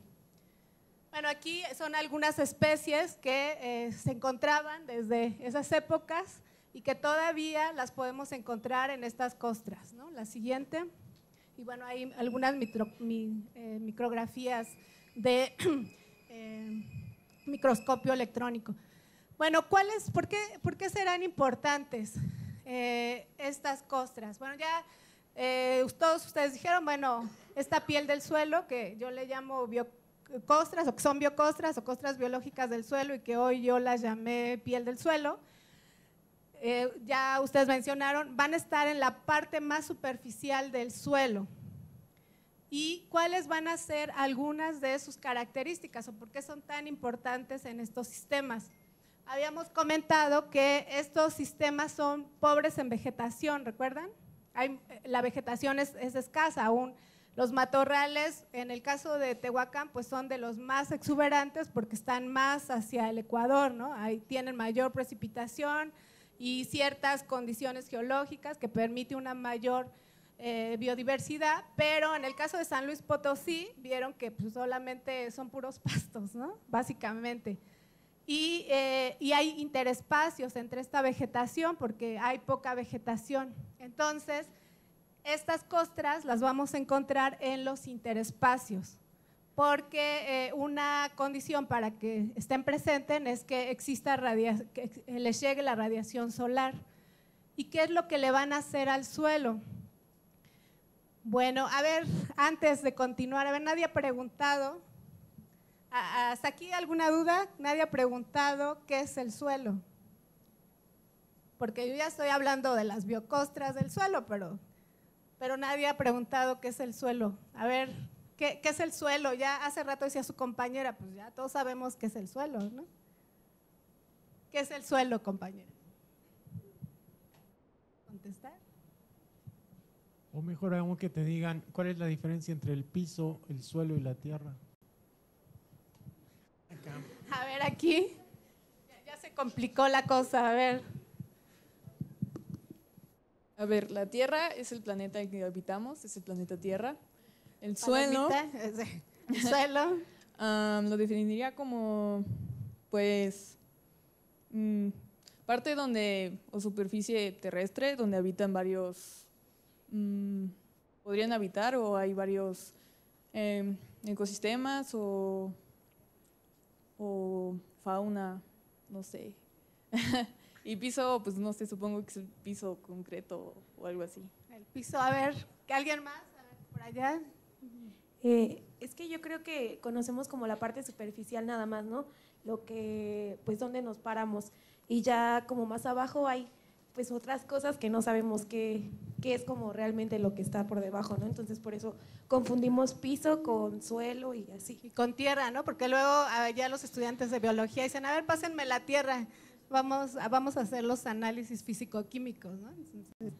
Bueno, aquí son algunas especies que se encontraban desde esas épocas y que todavía las podemos encontrar en estas costras, ¿no? La siguiente. Y bueno, hay algunas micrografías de microscopio electrónico. Bueno, por qué serán importantes estas costras? Bueno, ya todos ustedes dijeron, bueno, esta piel del suelo, que yo le llamo biocostras, o que son biocostras o costras biológicas del suelo y que hoy yo las llamé piel del suelo, ya ustedes mencionaron, van a estar en la parte más superficial del suelo. ¿Y cuáles van a ser algunas de sus características o por qué son tan importantes en estos sistemas? Habíamos comentado que estos sistemas son pobres en vegetación, ¿recuerdan? La vegetación es escasa aún. Los matorrales, en el caso de Tehuacán, pues son de los más exuberantes porque están más hacia el Ecuador, ¿no? Ahí tienen mayor precipitación y ciertas condiciones geológicas que permiten una mayor biodiversidad, pero en el caso de San Luis Potosí, vieron que pues solamente son puros pastos, ¿no? Básicamente. Y hay interespacios entre esta vegetación porque hay poca vegetación. Entonces, estas costras las vamos a encontrar en los interespacios, porque una condición para que estén presentes es que exista que les llegue la radiación solar. ¿Y qué es lo que le van a hacer al suelo? Bueno, a ver, antes de continuar, a ver, nadie ha preguntado, ¿hasta aquí alguna duda? Nadie ha preguntado qué es el suelo. Porque yo ya estoy hablando de las biocostras del suelo, pero nadie ha preguntado qué es el suelo. A ver, ¿qué es el suelo? Ya hace rato decía su compañera, pues ya todos sabemos qué es el suelo, ¿no? ¿Qué es el suelo, compañera? ¿Contestar? O mejor aún que te digan, ¿cuál es la diferencia entre el piso, el suelo y la tierra? Acá. A ver, aquí ya se complicó la cosa, a ver. A ver, la Tierra es el planeta en que habitamos, es el planeta Tierra. El suelo, el suelo lo definiría como, pues, parte donde, o superficie terrestre, donde habitan varios, podrían habitar, o hay varios ecosistemas o fauna, no sé. Y piso, pues no sé, supongo que es el piso concreto o algo así. El piso, a ver, ¿alguien más? A ver, por allá. Es que yo creo que conocemos como la parte superficial nada más, ¿no? Lo que, pues, donde nos paramos. Y ya como más abajo hay pues otras cosas que no sabemos qué es como realmente lo que está por debajo, ¿no? Entonces por eso confundimos piso con suelo y así. Y con tierra, ¿no? Porque luego ya los estudiantes de biología dicen, a ver, pásenme la tierra, vamos a hacer los análisis físico-químicos, ¿no? Entonces,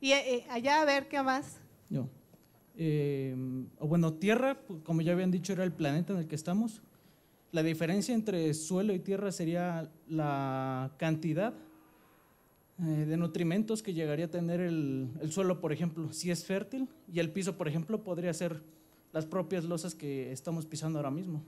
y allá a ver, ¿qué más? Yo. Bueno, tierra, como ya habían dicho, era el planeta en el que estamos. La diferencia entre suelo y tierra sería la cantidad de nutrimentos que llegaría a tener el suelo, por ejemplo, si es fértil, y el piso, por ejemplo, podría ser las propias losas que estamos pisando ahora mismo.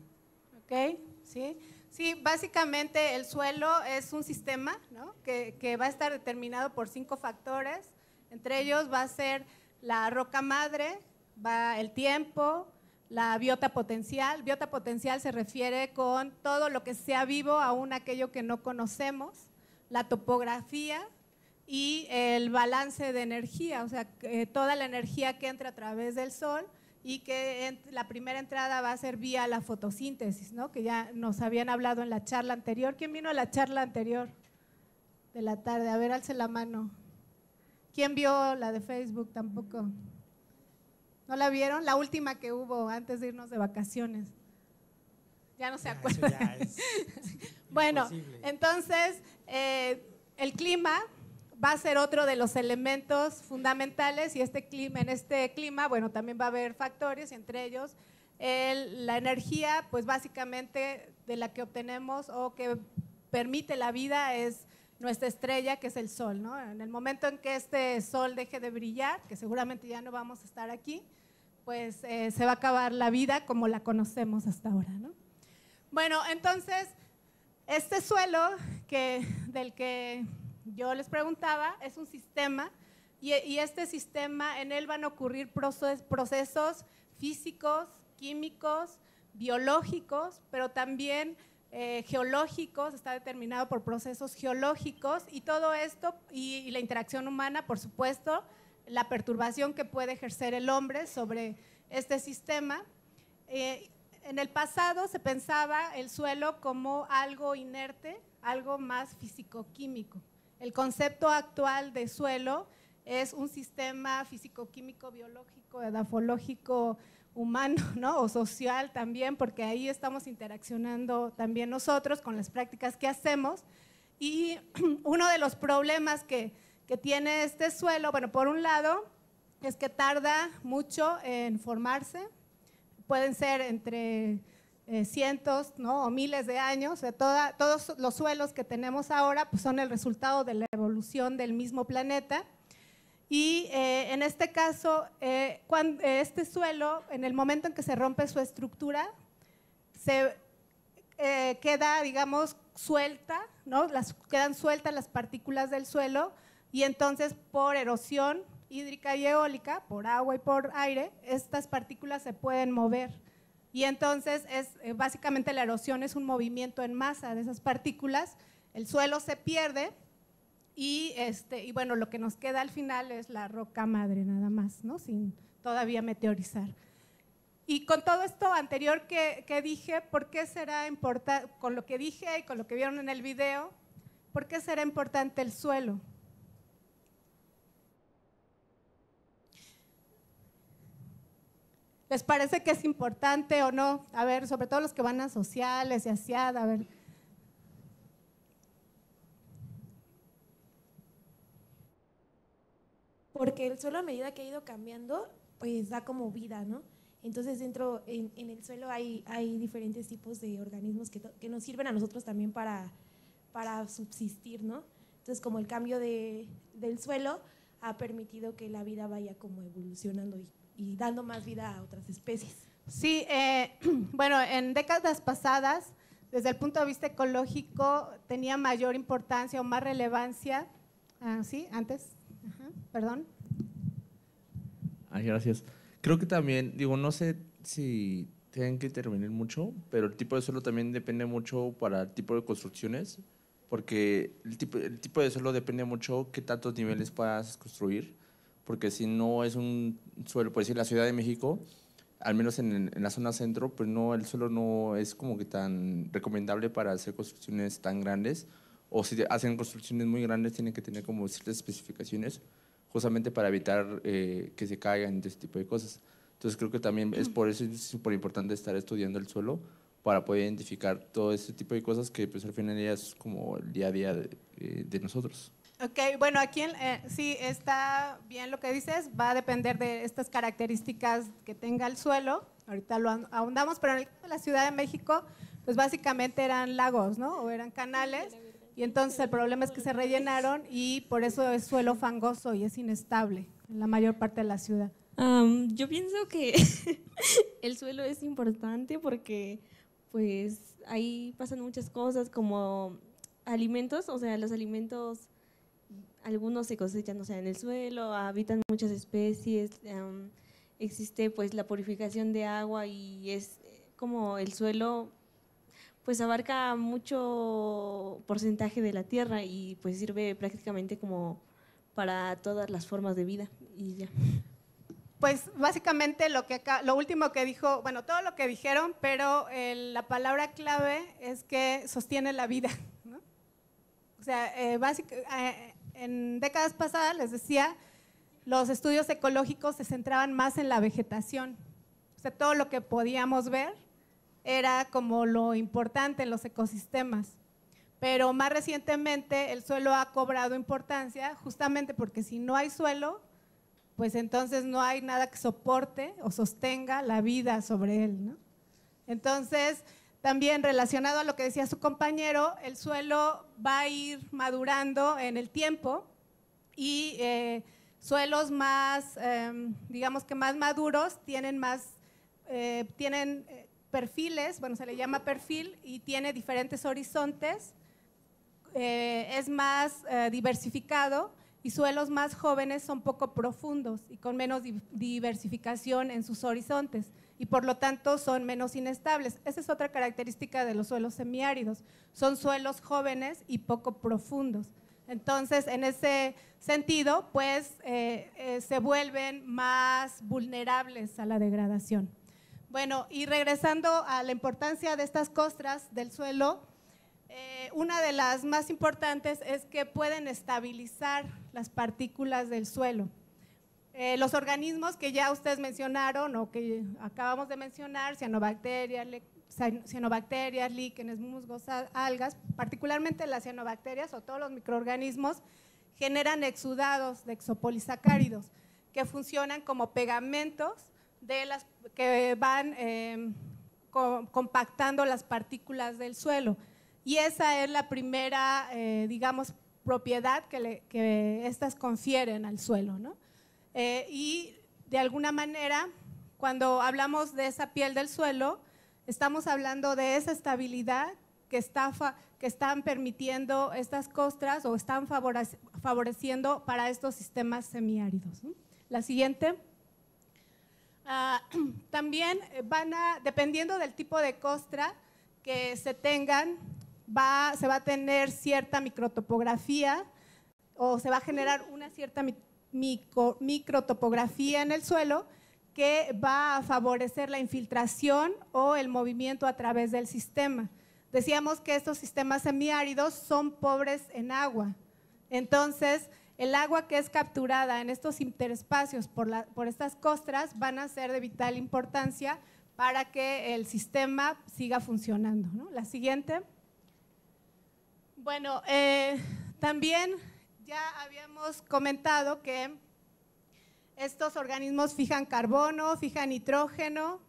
Ok, sí. Sí, básicamente el suelo es un sistema, ¿no? que va a estar determinado por 5 factores. Entre ellos va a ser la roca madre, va el tiempo, la biota potencial. Biota potencial se refiere con todo lo que sea vivo, aún aquello que no conocemos, la topografía y el balance de energía, o sea, toda la energía que entra a través del sol y que la primera entrada va a ser vía la fotosíntesis, ¿no? Que ya nos habían hablado en la charla anterior. ¿Quién vino a la charla anterior de la tarde? A ver, alce la mano. ¿Quién vio la de Facebook? Tampoco. ¿No la vieron? La última que hubo antes de irnos de vacaciones. Ya no se acuerdan. Bueno, entonces el clima va a ser otro de los elementos fundamentales y en este clima, bueno, también va a haber factores, entre ellos la energía, pues básicamente de la que obtenemos o que permite la vida es nuestra estrella, que es el sol, ¿no? En el momento en que este sol deje de brillar, que seguramente ya no vamos a estar aquí, pues se va a acabar la vida como la conocemos hasta ahora, ¿no? Bueno, entonces, este suelo del que yo les preguntaba es un sistema y este sistema, en él van a ocurrir procesos físicos, químicos, biológicos, pero también geológicos, está determinado por procesos geológicos y todo esto y la interacción humana, por supuesto, la perturbación que puede ejercer el hombre sobre este sistema. En el pasado se pensaba el suelo como algo inerte, algo más físico-químico. El concepto actual de suelo es un sistema físico-químico, biológico, edafológico, humano, ¿no? O social también, porque ahí estamos interaccionando también nosotros con las prácticas que hacemos. Y uno de los problemas que tiene este suelo, bueno, por un lado, es que tarda mucho en formarse, pueden ser entre cientos, ¿no? O miles de años. Todos los suelos que tenemos ahora pues son el resultado de la evolución del mismo planeta. Y en este caso, este suelo, en el momento en que se rompe su estructura, se queda, digamos, suelta, ¿no? Quedan sueltas las partículas del suelo y entonces por erosión hídrica y eólica, por agua y por aire, estas partículas se pueden mover. Y entonces básicamente la erosión es un movimiento en masa de esas partículas, el suelo se pierde y bueno, lo que nos queda al final es la roca madre nada más, ¿no? Sin todavía meteorizar. Y con todo esto anterior que dije, ¿por qué será importante, con lo que dije y con lo que vieron en el video, por qué será importante el suelo? ¿Les parece que es importante o no? A ver, sobre todo los que van a sociales y hacia, a ver. Porque el suelo a medida que ha ido cambiando, pues da como vida, ¿no? Entonces dentro, en el suelo hay diferentes tipos de organismos que nos sirven a nosotros también para subsistir, ¿no? Entonces como el cambio del suelo ha permitido que la vida vaya como evolucionando y dando más vida a otras especies. Sí, bueno, en décadas pasadas, desde el punto de vista ecológico, tenía mayor importancia o más relevancia, ¿sí? Antes, perdón. Ay, gracias. Creo que también, digo, no sé si tienen que intervenir mucho, pero el tipo de suelo también depende mucho para el tipo de construcciones, porque el tipo de suelo depende mucho qué tantos niveles puedas construir, porque si no es un suelo, por decir la Ciudad de México, al menos en la zona centro, pues no, el suelo no es como que tan recomendable para hacer construcciones tan grandes, o si hacen construcciones muy grandes tienen que tener como ciertas especificaciones justamente para evitar que se caigan de ese tipo de cosas. Entonces creo que también es por eso es súper importante estar estudiando el suelo para poder identificar todo este tipo de cosas que pues al final ya es como el día a día de nosotros. Ok, bueno, aquí sí está bien lo que dices, va a depender de estas características que tenga el suelo, ahorita lo ahondamos, pero en el caso de la Ciudad de México, pues básicamente eran lagos, ¿no? O eran canales, y entonces el problema es que se rellenaron y por eso es suelo fangoso y es inestable en la mayor parte de la ciudad. Yo pienso que el suelo es importante porque pues ahí pasan muchas cosas como alimentos, o sea, los alimentos, algunos se cosechan, o sea, en el suelo, habitan muchas especies, existe pues la purificación de agua y es como el suelo pues abarca mucho porcentaje de la tierra y pues sirve prácticamente como para todas las formas de vida y ya. Pues básicamente lo último que dijo, bueno, todo lo que dijeron, pero la palabra clave es que sostiene la vida, ¿no? O sea, en décadas pasadas, les decía, los estudios ecológicos se centraban más en la vegetación. O sea, todo lo que podíamos ver era como lo importante en los ecosistemas. Pero más recientemente el suelo ha cobrado importancia justamente porque si no hay suelo, pues entonces no hay nada que soporte o sostenga la vida sobre él, ¿no? Entonces, también relacionado a lo que decía su compañero, el suelo va a ir madurando en el tiempo y suelos más, digamos que más maduros, tienen perfiles, bueno, se le llama perfil y tiene diferentes horizontes, es más diversificado y suelos más jóvenes son poco profundos y con menos diversificación en sus horizontes y por lo tanto son menos inestables. Esa es otra característica de los suelos semiáridos, son suelos jóvenes y poco profundos. Entonces, en ese sentido, pues se vuelven más vulnerables a la degradación. Bueno, y regresando a la importancia de estas costras del suelo, una de las más importantes es que pueden estabilizar las partículas del suelo. Los organismos que ya ustedes mencionaron o que acabamos de mencionar, cianobacterias, líquenes, musgos, algas, particularmente las cianobacterias o todos los microorganismos, generan exudados de exopolisacáridos que funcionan como pegamentos que van compactando las partículas del suelo. Y esa es la primera, digamos, propiedad que estas confieren al suelo, ¿no? Y de alguna manera, cuando hablamos de esa piel del suelo, estamos hablando de esa estabilidad que están permitiendo estas costras o están favoreciendo para estos sistemas semiáridos, ¿no? La siguiente. También dependiendo del tipo de costra que se tengan, se va a tener cierta microtopografía o se va a generar una cierta microtopografía en el suelo que va a favorecer la infiltración o el movimiento a través del sistema. Decíamos que estos sistemas semiáridos son pobres en agua, entonces el agua que es capturada en estos interespacios por estas costras van a ser de vital importancia para que el sistema siga funcionando, ¿no? La siguiente. Bueno, también ya habíamos comentado que estos organismos fijan carbono, fijan nitrógeno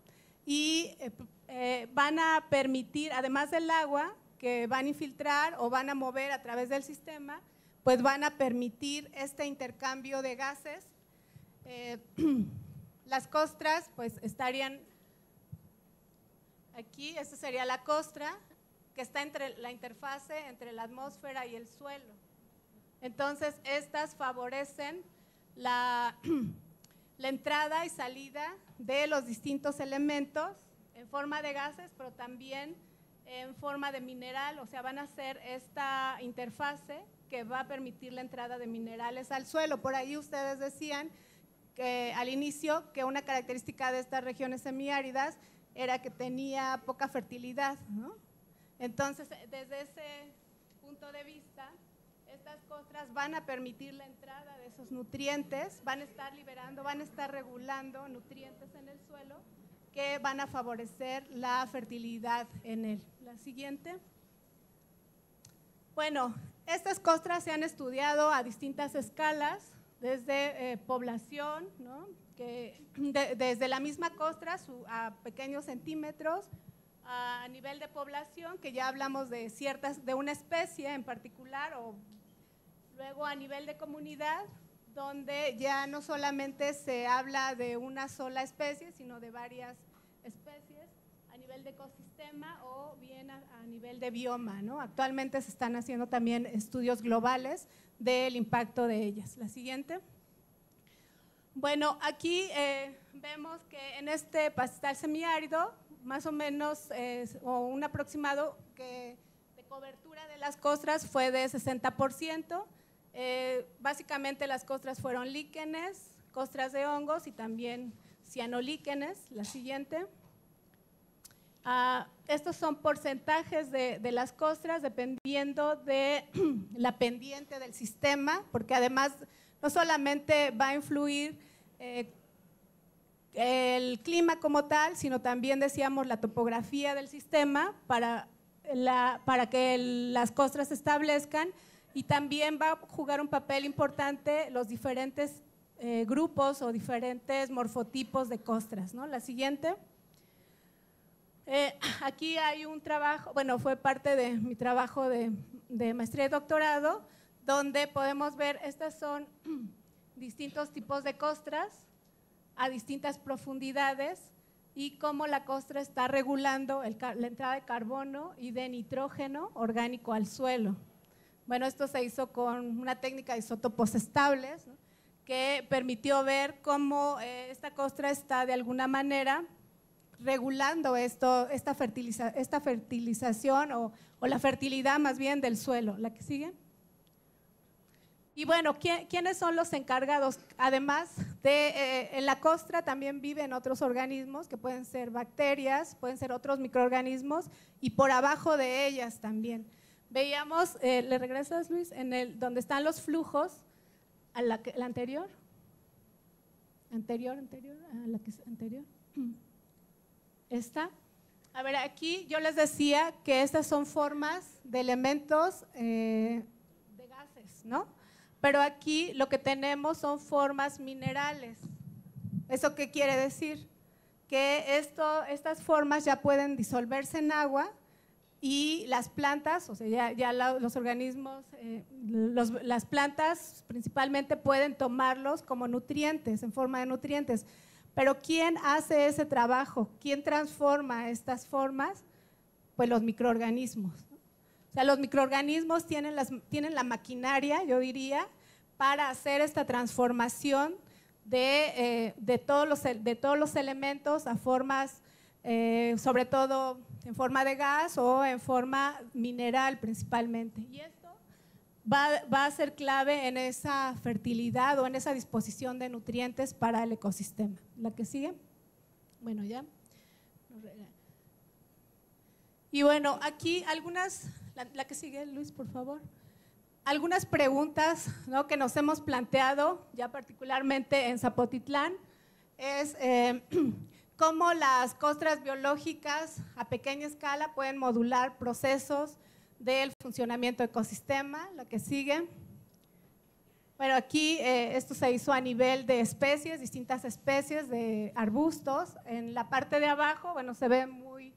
y van a permitir, además del agua, que van a infiltrar o van a mover a través del sistema, pues van a permitir este intercambio de gases. Las costras pues estarían aquí, esta sería la costra, que está entre la interfase entre la atmósfera y el suelo. Entonces, estas favorecen la entrada y salida de los distintos elementos en forma de gases, pero también en forma de mineral, o sea, van a hacer esta interfase que va a permitir la entrada de minerales al suelo. Por ahí ustedes decían que al inicio que una característica de estas regiones semiáridas era que tenía poca fertilidad, ¿no? Entonces, desde ese punto punto de vista, estas costras van a permitir la entrada de esos nutrientes, van a estar liberando, van a estar regulando nutrientes en el suelo que van a favorecer la fertilidad en él. La siguiente. Bueno, estas costras se han estudiado a distintas escalas, desde población, ¿no? Desde la misma costra a pequeños centímetros, a nivel de población, que ya hablamos de una especie en particular, o luego a nivel de comunidad, donde ya no solamente se habla de una sola especie, sino de varias especies, a nivel de ecosistema o bien a nivel de bioma, ¿no? Actualmente se están haciendo también estudios globales del impacto de ellas. La siguiente. Bueno, aquí vemos que en este pastizal semiárido, más o menos, o un aproximado de cobertura de las costras fue de 60%. Básicamente las costras fueron líquenes, costras de hongos y también cianolíquenes. La siguiente. Estos son porcentajes de las costras dependiendo de la pendiente del sistema, porque además no solamente va a influir el clima como tal, sino también, decíamos, la topografía del sistema para que las costras se establezcan, y también va a jugar un papel importante los diferentes grupos o diferentes morfotipos de costras, ¿no? La siguiente. Aquí hay un trabajo, bueno, fue parte de mi trabajo de maestría y doctorado, donde podemos ver, estas son distintos tipos de costras a distintas profundidades y cómo la costra está regulando la entrada de carbono y de nitrógeno orgánico al suelo. Bueno, esto se hizo con una técnica de isótopos estables, ¿no?, que permitió ver cómo esta costra está de alguna manera regulando esta fertilización o la fertilidad más bien del suelo. ¿La que sigue? Y bueno, ¿quiénes son los encargados? Además en la costra también viven otros organismos que pueden ser bacterias, pueden ser otros microorganismos, y por abajo de ellas también. Veíamos, ¿le regresas, Luis? Donde están los flujos, a la anterior. Anterior. Esta. A ver, aquí yo les decía que estas son formas de elementos de gases, ¿no? Pero aquí lo que tenemos son formas minerales. ¿Eso qué quiere decir? Que estas formas ya pueden disolverse en agua, y las plantas, o sea, ya los organismos, las plantas principalmente pueden tomarlos como nutrientes, en forma de nutrientes. Pero ¿quién hace ese trabajo? ¿Quién transforma estas formas? Pues los microorganismos. O sea, los microorganismos tienen la maquinaria, yo diría, para hacer esta transformación de todos los elementos a formas, sobre todo en forma de gas o en forma mineral principalmente. Y esto va a ser clave en esa fertilidad o en esa disposición de nutrientes para el ecosistema. ¿La que sigue? Bueno, ya. Y bueno, aquí la que sigue, Luis, por favor. Algunas preguntas, ¿no?, que nos hemos planteado, ya particularmente en Zapotitlán, es cómo las costras biológicas a pequeña escala pueden modular procesos del funcionamiento del ecosistema. La que sigue. Bueno, aquí esto se hizo a nivel de especies, distintas especies de arbustos. En la parte de abajo, bueno, se ve muy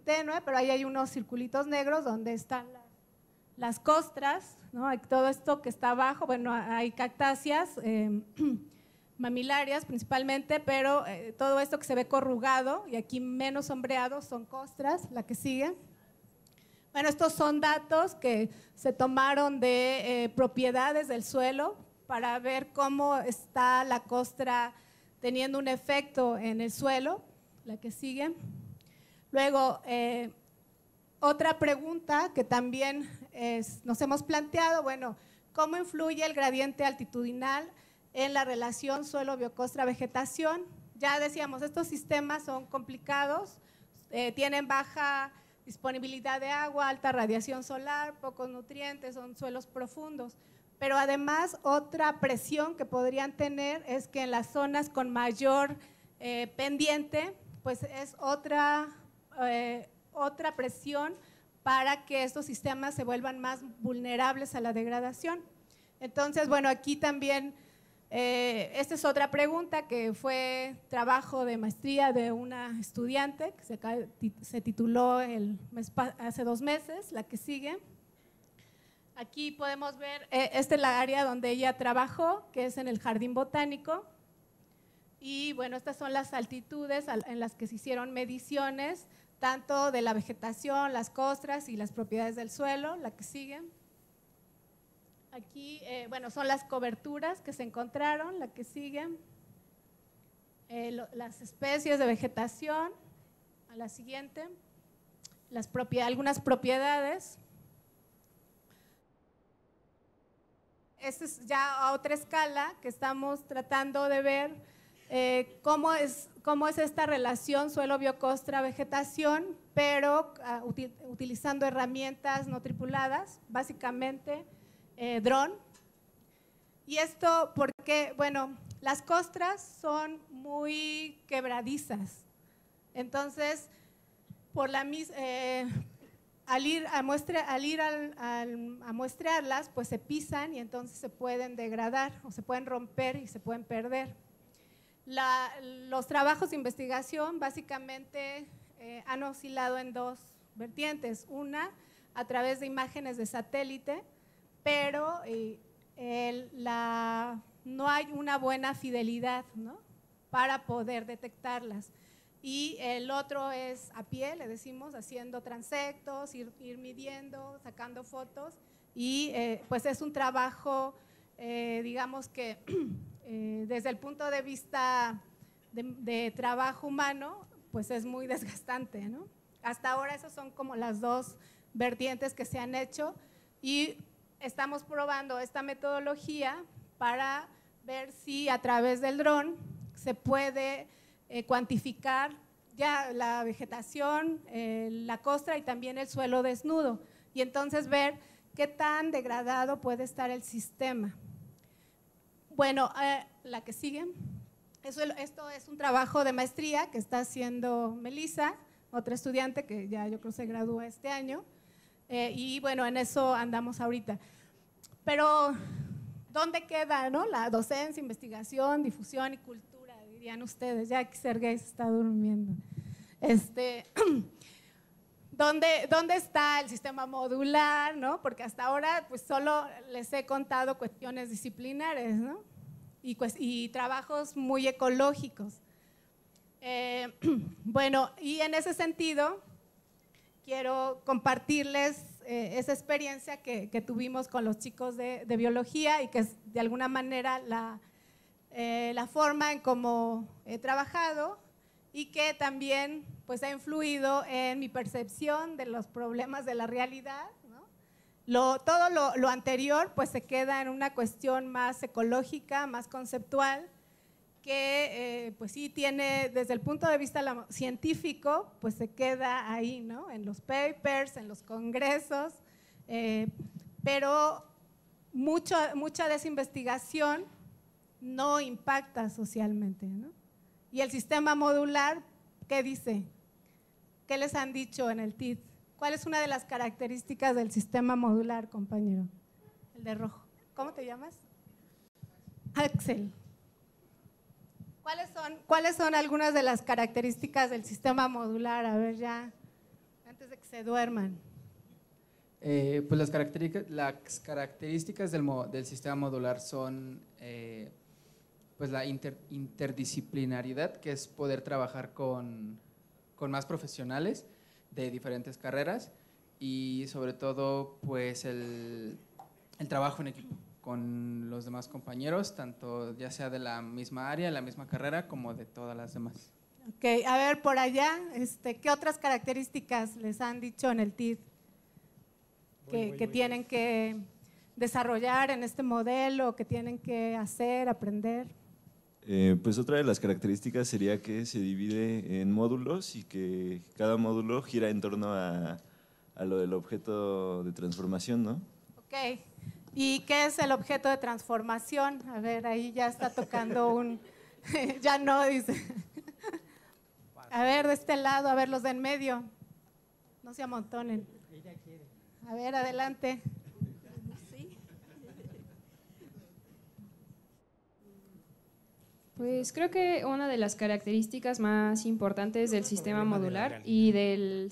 tenue, pero ahí hay unos circulitos negros donde están las costras, ¿no? Hay todo esto que está abajo, bueno, hay cactáceas, mamilarias principalmente, pero todo esto que se ve corrugado y aquí menos sombreado son costras. La que sigue. Bueno, estos son datos que se tomaron de propiedades del suelo para ver cómo está la costra teniendo un efecto en el suelo. La que sigue. Luego, otra pregunta que también nos hemos planteado, bueno, ¿cómo influye el gradiente altitudinal en la relación suelo-biocostra-vegetación? Ya decíamos, estos sistemas son complicados, tienen baja disponibilidad de agua, alta radiación solar, pocos nutrientes, son suelos profundos. Pero además otra presión que podrían tener es que en las zonas con mayor pendiente, pues es otra presión para que estos sistemas se vuelvan más vulnerables a la degradación. Entonces, bueno, aquí también, esta es otra pregunta que fue trabajo de maestría de una estudiante que se tituló hace 2 meses, la que sigue. Aquí podemos ver, esta es la área donde ella trabajó, que es en el Jardín Botánico. Y bueno, estas son las altitudes en las que se hicieron mediciones, tanto de la vegetación, las costras y las propiedades del suelo, la que sigue. Aquí, bueno, son las coberturas que se encontraron, la que sigue. Las especies de vegetación, a la siguiente. Algunas propiedades. Esta es ya a otra escala que estamos tratando de ver cómo es esta relación suelo-biocostra-vegetación, pero utilizando herramientas no tripuladas, básicamente dron. Y esto porque, bueno, las costras son muy quebradizas, entonces al ir a muestrearlas, pues se pisan y entonces se pueden degradar o se pueden romper y se pueden perder. Los trabajos de investigación básicamente han oscilado en 2 vertientes. Una, a través de imágenes de satélite, pero no hay una buena fidelidad, ¿no?, para poder detectarlas. Y el otro es a pie, le decimos, haciendo transectos, ir midiendo, sacando fotos, y pues es un trabajo, digamos que desde el punto de vista de trabajo humano, pues es muy desgastante, ¿no? Hasta ahora esas son como las 2 vertientes que se han hecho, y estamos probando esta metodología para ver si a través del dron se puede cuantificar ya la vegetación, la costra y también el suelo desnudo, y entonces ver qué tan degradado puede estar el sistema. Bueno, la que sigue, esto es un trabajo de maestría que está haciendo Melissa, otra estudiante que ya yo creo se gradúa este año, y bueno, en eso andamos ahorita. Pero, ¿dónde queda, no?, la docencia, investigación, difusión y cultura, dirían ustedes? Ya que Sergey se está durmiendo. ¿Dónde está el sistema modular, no? Porque hasta ahora pues solo les he contado cuestiones disciplinares, ¿no?, y trabajos muy ecológicos. Bueno, y en ese sentido quiero compartirles esa experiencia que tuvimos con los chicos de biología, y que es de alguna manera la forma en cómo he trabajado, y que también pues ha influido en mi percepción de los problemas de la realidad, ¿no? Todo lo anterior pues se queda en una cuestión más ecológica, más conceptual, que pues sí tiene, desde el punto de vista científico, pues se queda ahí, ¿no?, en los papers, en los congresos, pero mucha de esa investigación no impacta socialmente, ¿no? Y el sistema modular, ¿qué dice? ¿Qué les han dicho en el TID? ¿Cuál es una de las características del sistema modular, compañero? El de rojo. ¿Cómo te llamas? Axel. ¿Cuáles son algunas de las características del sistema modular? A ver, ya, antes de que se duerman. Pues las características del sistema modular son pues la interdisciplinaridad, que es poder trabajar con más profesionales de diferentes carreras, y sobre todo pues el trabajo en equipo con los demás compañeros, tanto ya sea de la misma área, la misma carrera, como de todas las demás. Ok, a ver, por allá, ¿qué otras características les han dicho en el TID que tienen que desarrollar en este modelo, que tienen que hacer, aprender? Pues otra de las características sería que se divide en módulos y que cada módulo gira en torno a lo del objeto de transformación, ¿no? Ok. ¿Y qué es el objeto de transformación? A ver, ahí ya está tocando un… ya no, dice. A ver, de este lado, a ver los de en medio. No se amontonen. A ver, adelante. Pues creo que una de las características más importantes del sistema modular y del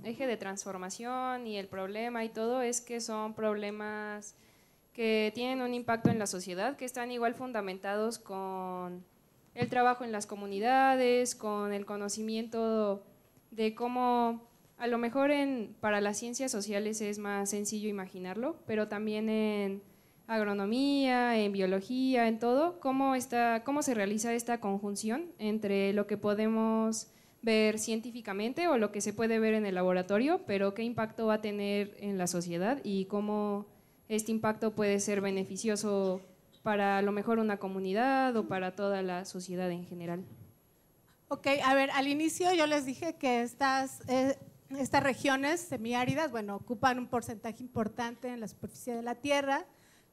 eje de transformación y el problema y todo es que son problemas que tienen un impacto en la sociedad, que están igual fundamentados con el trabajo en las comunidades, con el conocimiento de cómo, a lo mejor para las ciencias sociales es más sencillo imaginarlo, pero también en agronomía, en biología, en todo, cómo se realiza esta conjunción entre lo que podemos ver científicamente o lo que se puede ver en el laboratorio, pero qué impacto va a tener en la sociedad y cómo este impacto puede ser beneficioso para a lo mejor una comunidad o para toda la sociedad en general. Ok, a ver, al inicio yo les dije que estas regiones semiáridas, bueno, ocupan un porcentaje importante en la superficie de la Tierra,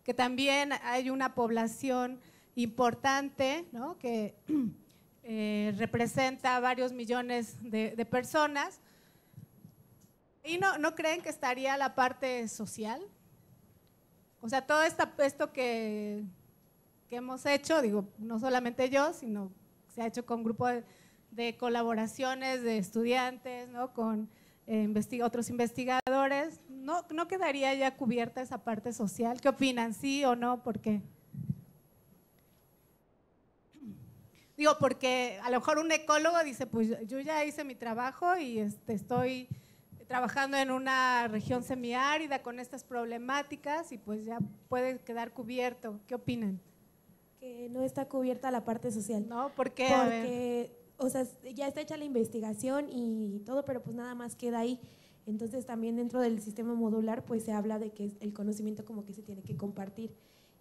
que también hay una población importante, ¿no? Que representa varios millones de personas. ¿Y no creen que estaría la parte social? O sea, todo esto que hemos hecho, digo, no solamente yo, sino se ha hecho con un grupo de colaboraciones de estudiantes, ¿no? Con otros investigadores, ¿no quedaría ya cubierta esa parte social? ¿Qué opinan? ¿Sí o no? ¿Por qué? Digo, porque a lo mejor un ecólogo dice, pues yo ya hice mi trabajo y estoy trabajando en una región semiárida con estas problemáticas y pues ya puede quedar cubierto. ¿Qué opinan? Que no está cubierta la parte social. ¿No? ¿Por qué? Porque, o sea, ya está hecha la investigación y todo, pero pues nada más queda ahí. Entonces también dentro del sistema modular pues se habla de que el conocimiento como que se tiene que compartir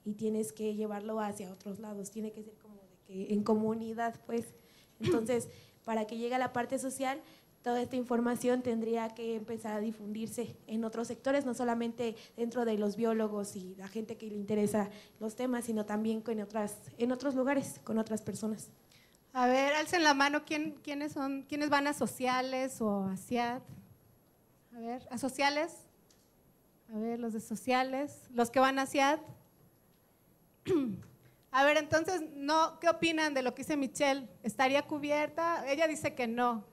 y tienes que llevarlo hacia otros lados, tiene que ser como de que en comunidad pues. Entonces para que llegue a la parte social, toda esta información tendría que empezar a difundirse en otros sectores, no solamente dentro de los biólogos y la gente que le interesa los temas, sino también en otros lugares, con otras personas. A ver, alcen la mano, ¿quiénes van a sociales o a CIAD? A ver, ¿a sociales? A ver, los de sociales, los que van a CIAD. A ver, entonces, ¿qué opinan de lo que dice Michelle? ¿Estaría cubierta? Ella dice que no.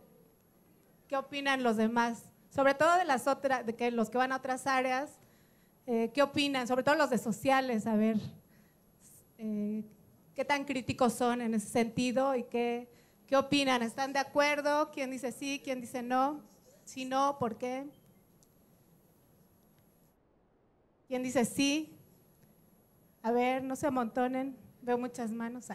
¿Qué opinan los demás? Sobre todo de que los que van a otras áreas, ¿qué opinan? Sobre todo los de sociales, a ver, ¿qué tan críticos son en ese sentido y qué opinan? ¿Están de acuerdo? ¿Quién dice sí? ¿Quién dice no? Si no, ¿por qué? ¿Quién dice sí? A ver, no se amontonen, veo muchas manos.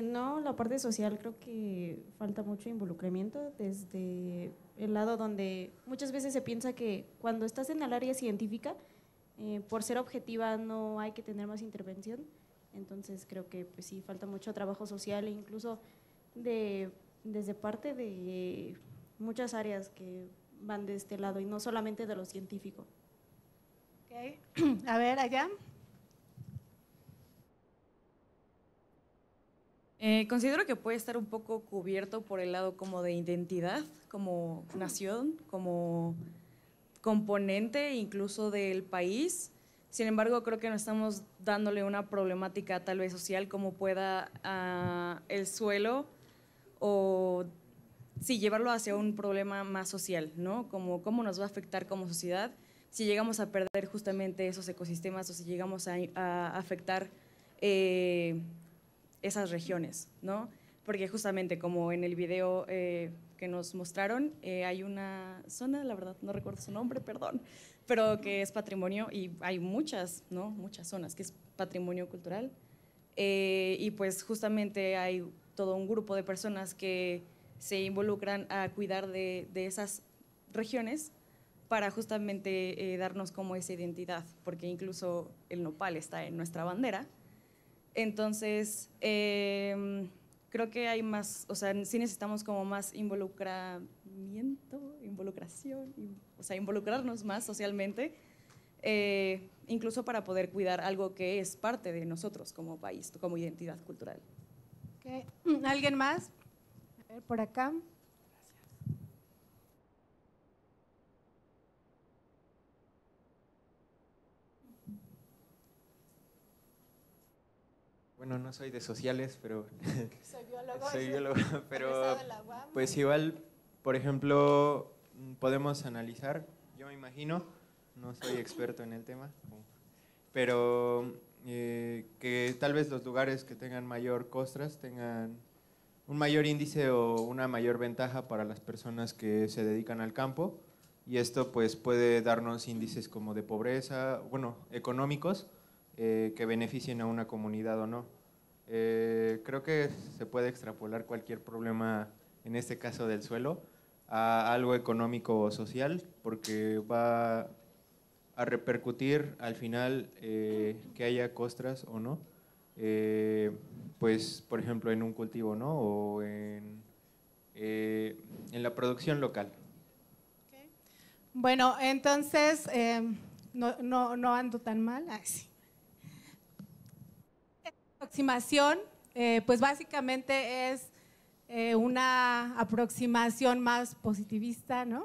No, la parte social creo que falta mucho involucramiento desde el lado donde muchas veces se piensa que cuando estás en el área científica, por ser objetiva no hay que tener más intervención, entonces creo que pues sí, falta mucho trabajo social e incluso desde parte de muchas áreas que van de este lado y no solamente de lo científico. Okay. A ver, allá. Considero que puede estar un poco cubierto por el lado como de identidad, como nación, como componente incluso del país. Sin embargo, creo que no estamos dándole una problemática tal vez social como pueda el suelo o sí, llevarlo hacia un problema más social, ¿no? Como cómo nos va a afectar como sociedad si llegamos a perder justamente esos ecosistemas o si llegamos a afectar esas regiones, ¿no? Porque justamente como en el video que nos mostraron, hay una zona, la verdad no recuerdo su nombre, perdón, pero que es patrimonio y hay muchas, ¿no? Muchas zonas que es patrimonio cultural y pues justamente hay todo un grupo de personas que se involucran a cuidar de esas regiones para justamente darnos como esa identidad, porque incluso el nopal está en nuestra bandera. Entonces, creo que hay más, o sea, sí necesitamos como más involucración, o sea, involucrarnos más socialmente, incluso para poder cuidar algo que es parte de nosotros como país, como identidad cultural. Okay. ¿Alguien más? A ver, por acá. Bueno, no soy de sociales, pero Soy biólogo. soy biólogo, pero egresado de la UAM. pues igual, por ejemplo, podemos analizar, yo me imagino, no soy experto en el tema, pero que tal vez los lugares que tengan mayor costras tengan un mayor índice o una mayor ventaja para las personas que se dedican al campo, y esto pues puede darnos índices como de pobreza, bueno, económicos, que beneficien a una comunidad o no. Creo que se puede extrapolar cualquier problema, en este caso del suelo, a algo económico o social, porque va a repercutir al final que haya costras o no, pues por ejemplo en un cultivo, ¿no? O en la producción local. Bueno, entonces no ando tan mal. Ay, sí. Aproximación, pues básicamente es una aproximación más positivista, ¿no?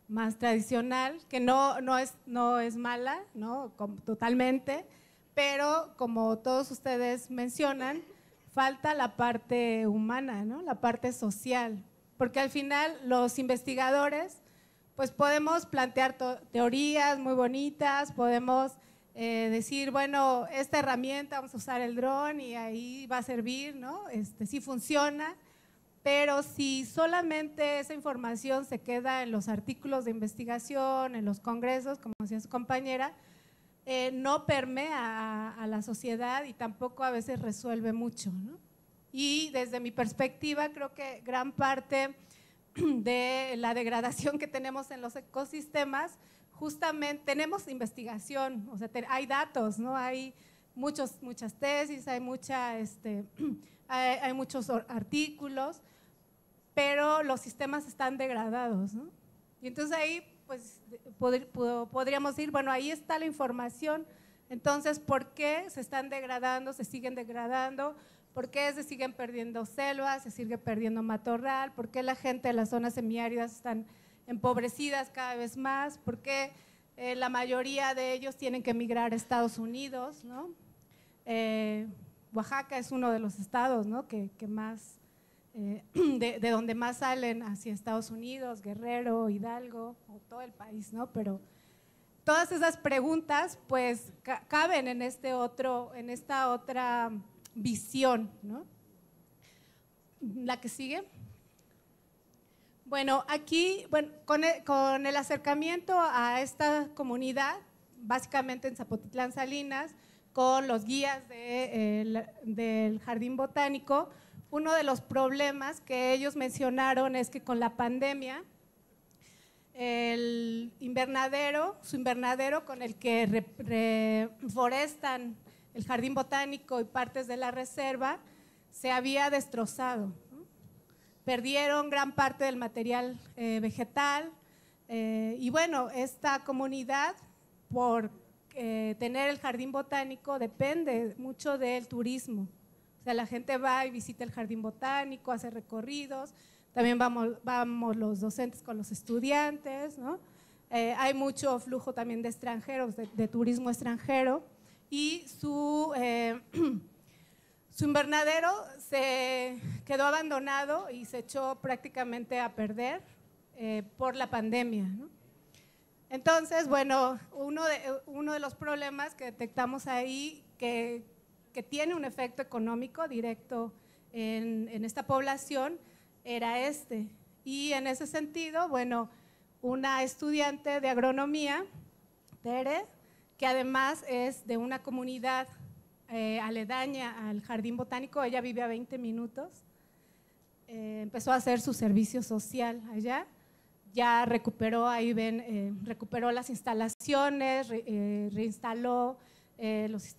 Más tradicional, que no es mala, ¿no? Totalmente, pero como todos ustedes mencionan, falta la parte humana, ¿no? La parte social, porque al final los investigadores pues podemos plantear teorías muy bonitas, podemos decir, bueno, esta herramienta, vamos a usar el dron y ahí va a servir, ¿no? Sí funciona, pero si solamente esa información se queda en los artículos de investigación, en los congresos, como decía su compañera, no permea a la sociedad y tampoco a veces resuelve mucho, ¿no? Y desde mi perspectiva creo que gran parte de la degradación que tenemos en los ecosistemas, justamente tenemos investigación, o sea, hay datos, ¿no? Hay muchas tesis, hay muchos artículos, pero los sistemas están degradados, ¿no? Y entonces ahí pues podríamos decir, bueno, ahí está la información, entonces ¿por qué se están degradando, se siguen degradando? ¿Por qué se siguen perdiendo selvas, se sigue perdiendo matorral? ¿Por qué la gente de las zonas semiáridas están empobrecidas cada vez más? ¿Por qué la mayoría de ellos tienen que emigrar a Estados Unidos, ¿no? Oaxaca es uno de los estados, ¿no? que más, de donde más salen hacia Estados Unidos, Guerrero, Hidalgo, o todo el país, ¿no? Pero todas esas preguntas pues caben en esta otra visión, ¿no? La que sigue. Bueno, aquí, bueno, con el acercamiento a esta comunidad, básicamente en Zapotitlán Salinas, con los guías del Jardín Botánico, uno de los problemas que ellos mencionaron es que con la pandemia, su invernadero con el que reforestan el Jardín Botánico y partes de la reserva, se había destrozado, ¿no? Perdieron gran parte del material vegetal y bueno, esta comunidad por tener el Jardín Botánico depende mucho del turismo. O sea, la gente va y visita el Jardín Botánico, hace recorridos, también vamos los docentes con los estudiantes, ¿no? Hay mucho flujo también de extranjeros, de turismo extranjero, y su invernadero se quedó abandonado y se echó prácticamente a perder por la pandemia, ¿no? Entonces, bueno, uno de los problemas que detectamos ahí que tiene un efecto económico directo en esta población era y en ese sentido, bueno, una estudiante de agronomía, Tere, que además es de una comunidad aledaña al Jardín Botánico, ella vive a 20 minutos, empezó a hacer su servicio social allá. Ya recuperó, ahí ven, recuperó las instalaciones, reinstaló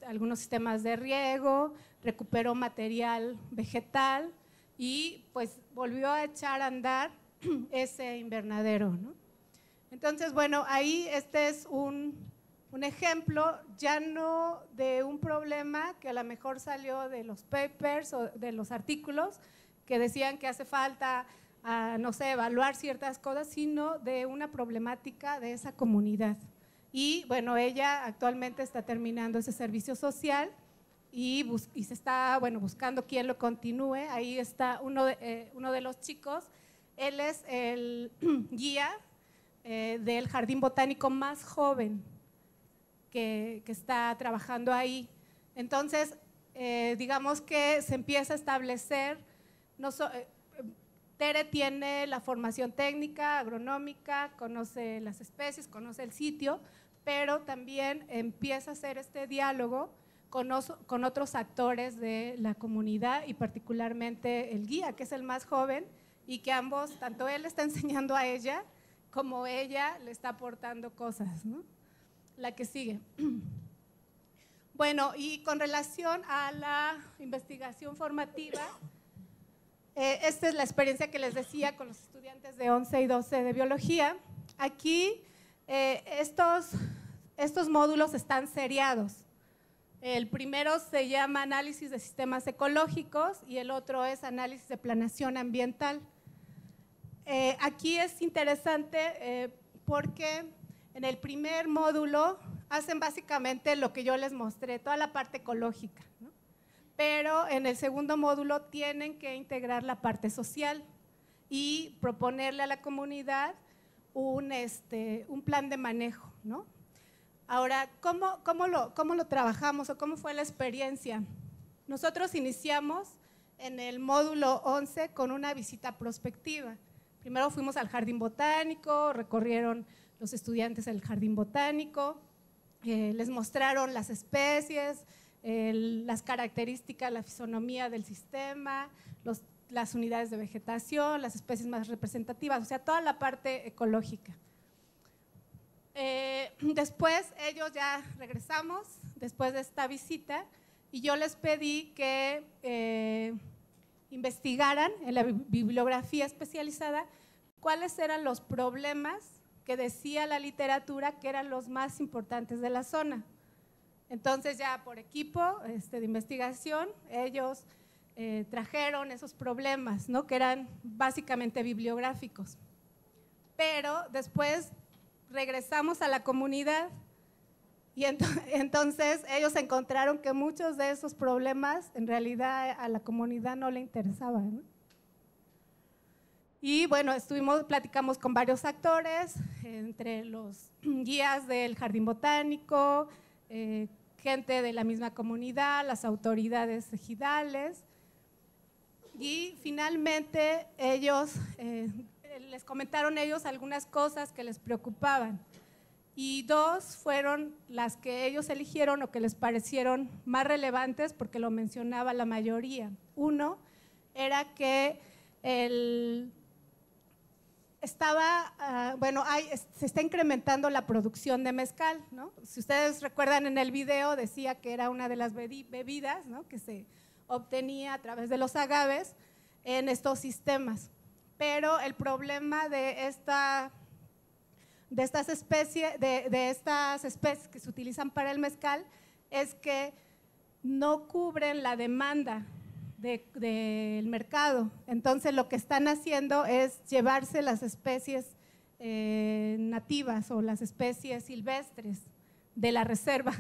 algunos sistemas de riego, recuperó material vegetal y pues volvió a echar a andar ese invernadero, ¿no? Entonces, bueno, ahí este es un ejemplo ya no de un problema que a lo mejor salió de los papers o de los artículos que decían que hace falta, no sé, evaluar ciertas cosas, sino de una problemática de esa comunidad. Y bueno, ella actualmente está terminando ese servicio social y se está, bueno, buscando quién lo continúe. Ahí está uno de los chicos, él es el guía del jardín botánico más joven que está trabajando ahí. Entonces, digamos que se empieza a establecer, Tere tiene la formación técnica, agronómica, conoce las especies, conoce el sitio, pero también empieza a hacer este diálogo con otros actores de la comunidad y particularmente el guía, que es el más joven y que ambos, tanto él está enseñando a ella como ella le está aportando cosas, ¿no? La que sigue. Bueno, y con relación a la investigación formativa, esta es la experiencia que les decía con los estudiantes de 11 y 12 de biología. Aquí estos módulos están seriados. El primero se llama análisis de sistemas ecológicos y el otro es análisis de planeación ambiental. Aquí es interesante porque en el primer módulo hacen básicamente lo que yo les mostré, toda la parte ecológica, ¿no? Pero en el segundo módulo tienen que integrar la parte social y proponerle a la comunidad un plan de manejo, ¿no? Ahora, ¿cómo lo trabajamos o cómo fue la experiencia? Nosotros iniciamos en el módulo 11 con una visita prospectiva. Primero fuimos al jardín botánico, recorrieron los estudiantes el jardín botánico, les mostraron las especies, las características, la fisonomía del sistema, las unidades de vegetación, las especies más representativas, o sea, toda la parte ecológica. Después ellos ya regresamos, después de esta visita, y yo les pedí que investigaran en la bibliografía especializada cuáles eran los problemas que decía la literatura que eran los más importantes de la zona. Entonces ya por equipo de investigación ellos trajeron esos problemas, ¿no? Que eran básicamente bibliográficos. Pero después regresamos a la comunidad y entonces ellos encontraron que muchos de esos problemas en realidad a la comunidad no le interesaban, ¿no? Y bueno, platicamos con varios actores, entre los guías del jardín botánico, gente de la misma comunidad, las autoridades ejidales, y finalmente ellos, les comentaron ellos algunas cosas que les preocupaban, y dos fueron las que ellos eligieron o que les parecieron más relevantes porque lo mencionaba la mayoría. Uno era que se está incrementando la producción de mezcal, ¿no? Si ustedes recuerdan en el video decía que era una de las bebidas, ¿no? Que se obtenía a través de los agaves en estos sistemas. Pero el problema de estas especies que se utilizan para el mezcal es que no cubren la demanda del mercado. Entonces lo que están haciendo es llevarse las especies nativas o las especies silvestres de la reserva.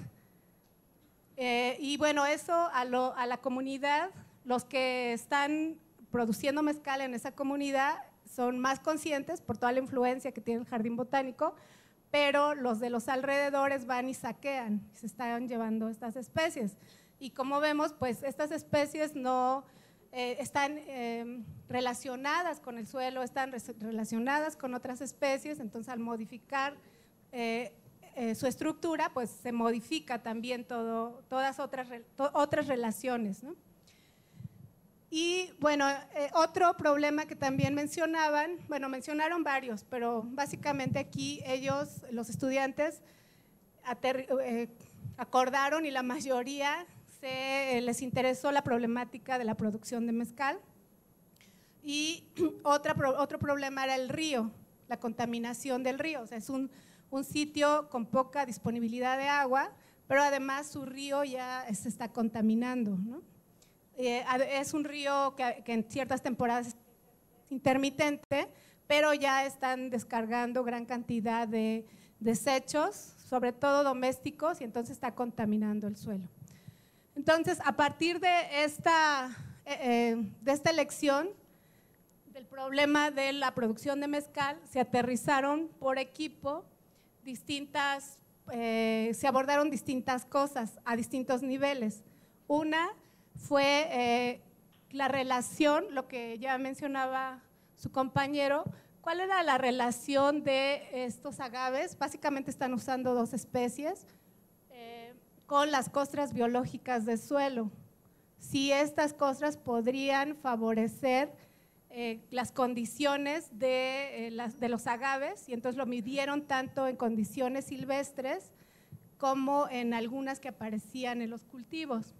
Y bueno, eso a la comunidad, los que están produciendo mezcal en esa comunidad son más conscientes por toda la influencia que tiene el jardín botánico, pero los de los alrededores van y saquean, se están llevando estas especies. Y como vemos, pues estas especies no están relacionadas con el suelo, están relacionadas con otras especies, entonces al modificar su estructura, pues se modifica también todas otras relaciones, ¿no? Y bueno, otro problema que también mencionaban, bueno, mencionaron varios, pero básicamente aquí ellos, los estudiantes, acordaron y la mayoría les interesó la problemática de la producción de mezcal. Y otro problema era el río, la contaminación del río. O sea, es un sitio con poca disponibilidad de agua, pero además su río ya se está contaminando, ¿no? Es un río que en ciertas temporadas es intermitente, pero ya están descargando gran cantidad de desechos, sobre todo domésticos, y entonces está contaminando el suelo. Entonces, a partir de esta elección del problema de la producción de mezcal, se aterrizaron por equipo se abordaron distintas cosas a distintos niveles. Una fue la relación, lo que ya mencionaba su compañero, ¿cuál era la relación de estos agaves? Básicamente están usando dos especies con las costras biológicas del suelo. Si estas costras podrían favorecer las condiciones de los agaves, y entonces lo midieron tanto en condiciones silvestres como en algunas que aparecían en los cultivos.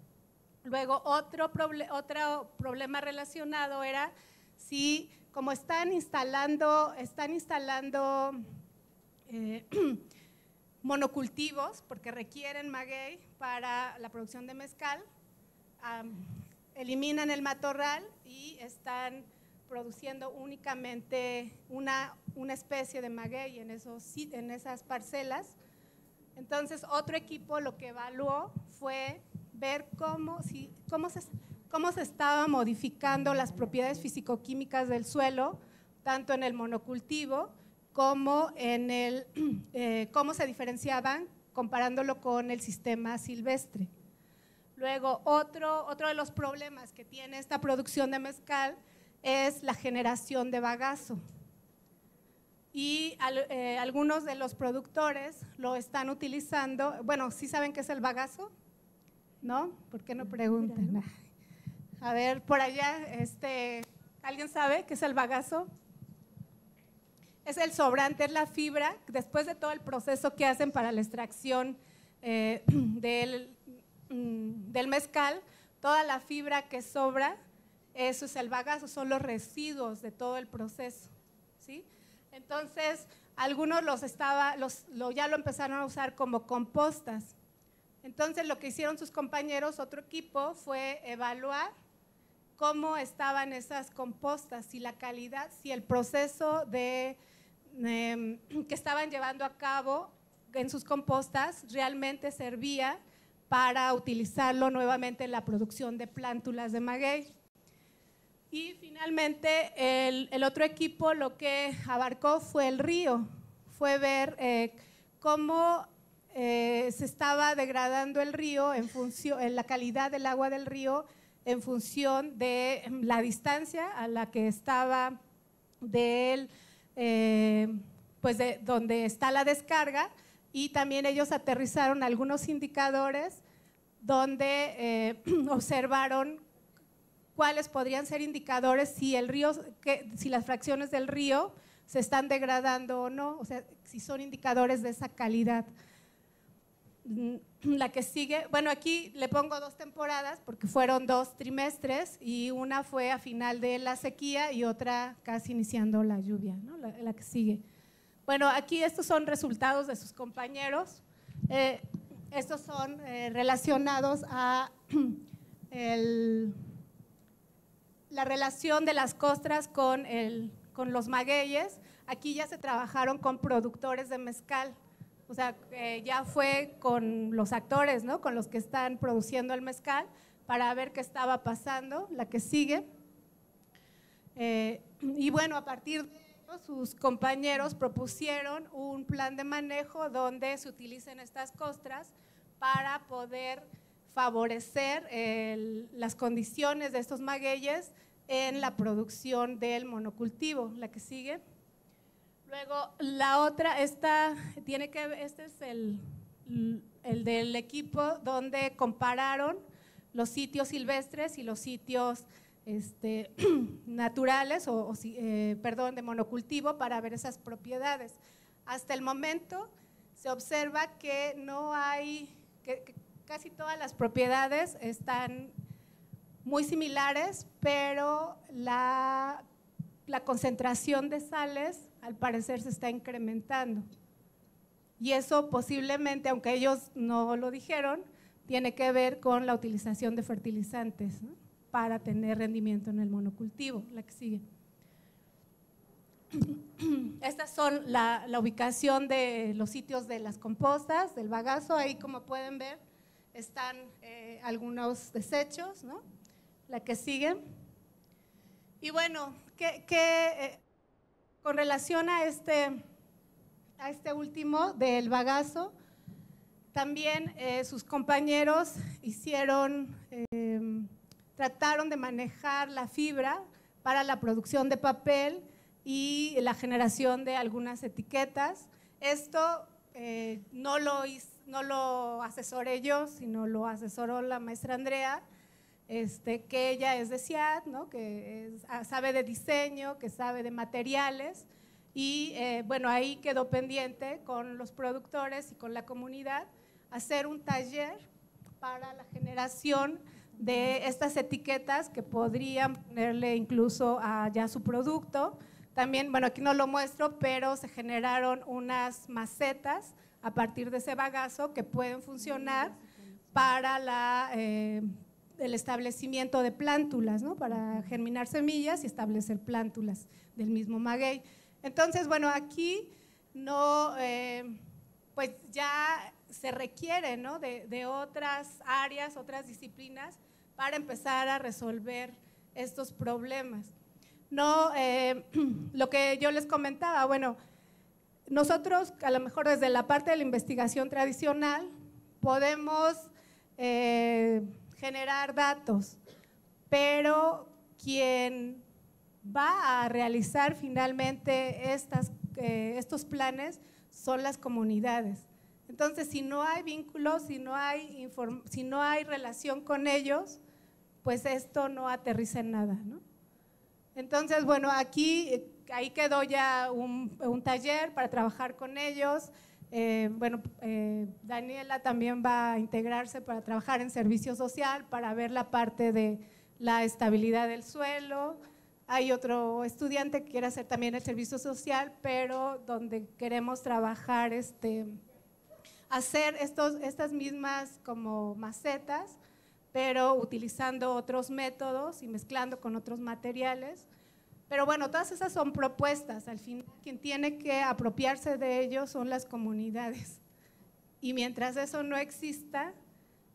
Luego, otro problema relacionado era si, como están instalando monocultivos, porque requieren maguey para la producción de mezcal, eliminan el matorral y están produciendo únicamente una especie de maguey en esas parcelas. Entonces, otro equipo lo que evaluó fue ver cómo se estaban modificando las propiedades físico-químicas del suelo, tanto en el monocultivo como en cómo se diferenciaban comparándolo con el sistema silvestre. Luego, otro de los problemas que tiene esta producción de mezcal es la generación de bagazo. Y algunos de los productores lo están utilizando. Bueno, ¿sí saben qué es el bagazo? ¿No? ¿Por qué no preguntan? A ver, por allá, ¿alguien sabe qué es el bagazo? Es el sobrante, es la fibra, después de todo el proceso que hacen para la extracción del mezcal, toda la fibra que sobra, eso es el bagazo, son los residuos de todo el proceso, ¿sí? Entonces, algunos ya lo empezaron a usar como compostas. Entonces, lo que hicieron sus compañeros, otro equipo, fue evaluar cómo estaban esas compostas, si la calidad, si el proceso que estaban llevando a cabo en sus compostas realmente servía para utilizarlo nuevamente en la producción de plántulas de maguey. Y finalmente, el otro equipo lo que abarcó fue el río, fue ver cómo se estaba degradando el río en la calidad del agua del río en función de la distancia a la que estaba de donde está la descarga, y también ellos aterrizaron algunos indicadores donde observaron cuáles podrían ser indicadores si las fracciones del río se están degradando o no, o sea, si son indicadores de esa calidad. La que sigue, bueno, aquí le pongo 2 temporadas porque fueron 2 trimestres y una fue a final de la sequía y otra casi iniciando la lluvia, ¿no? La que sigue. Bueno, aquí estos son resultados de sus compañeros. Estos son relacionados a la relación de las costras con los magueyes. Aquí ya se trabajaron con productores de mezcal, o sea, ya fue con los actores, ¿no? Con los que están produciendo el mezcal para ver qué estaba pasando. La que sigue. Y bueno, a partir de eso, sus compañeros propusieron un plan de manejo donde se utilicen estas costras para poder favorecer las condiciones de estos magueyes en la producción del monocultivo. La que sigue. Luego, la otra, este es el del equipo donde compararon los sitios silvestres y los sitios naturales perdón, de monocultivo para ver esas propiedades. Hasta el momento se observa que no hay, que casi todas las propiedades están muy similares, pero la concentración de sales al parecer se está incrementando. Y eso posiblemente, aunque ellos no lo dijeron, tiene que ver con la utilización de fertilizantes, ¿no?, para tener rendimiento en el monocultivo. La que sigue. Estas son la ubicación de los sitios de las compostas, del bagazo. Ahí, como pueden ver, están algunos desechos, ¿no? La que sigue. Y bueno, con relación a este último del bagazo, también sus compañeros trataron de manejar la fibra para la producción de papel y la generación de algunas etiquetas. Esto no lo asesoré yo, sino lo asesoró la maestra Andrea, que ella es de CIAD, ¿no?, que sabe de diseño, que sabe de materiales, y bueno, ahí quedó pendiente con los productores y con la comunidad hacer un taller para la generación de estas etiquetas que podrían ponerle incluso a ya su producto. También, bueno, aquí no lo muestro, pero se generaron unas macetas a partir de ese bagazo que pueden funcionar para el establecimiento de plántulas, ¿no?, para germinar semillas y establecer plántulas del mismo maguey. Entonces, bueno, aquí no, pues ya se requiere, ¿no?, de otras áreas, otras disciplinas para empezar a resolver estos problemas. No, lo que yo les comentaba, bueno, nosotros a lo mejor desde la parte de la investigación tradicional podemos generar datos, pero quien va a realizar finalmente estos planes son las comunidades. Entonces, si no hay vínculos, si no hay relación con ellos, pues esto no aterriza en nada, ¿no? Entonces, bueno, ahí quedó ya un taller para trabajar con ellos. Bueno, Daniela también va a integrarse para trabajar en servicio social, para ver la parte de la estabilidad del suelo. Hay otro estudiante que quiere hacer también el servicio social, pero donde queremos trabajar, hacer estas mismas como macetas, pero utilizando otros métodos y mezclando con otros materiales. Pero bueno, todas esas son propuestas. Al final, quien tiene que apropiarse de ellos son las comunidades. Y mientras eso no exista,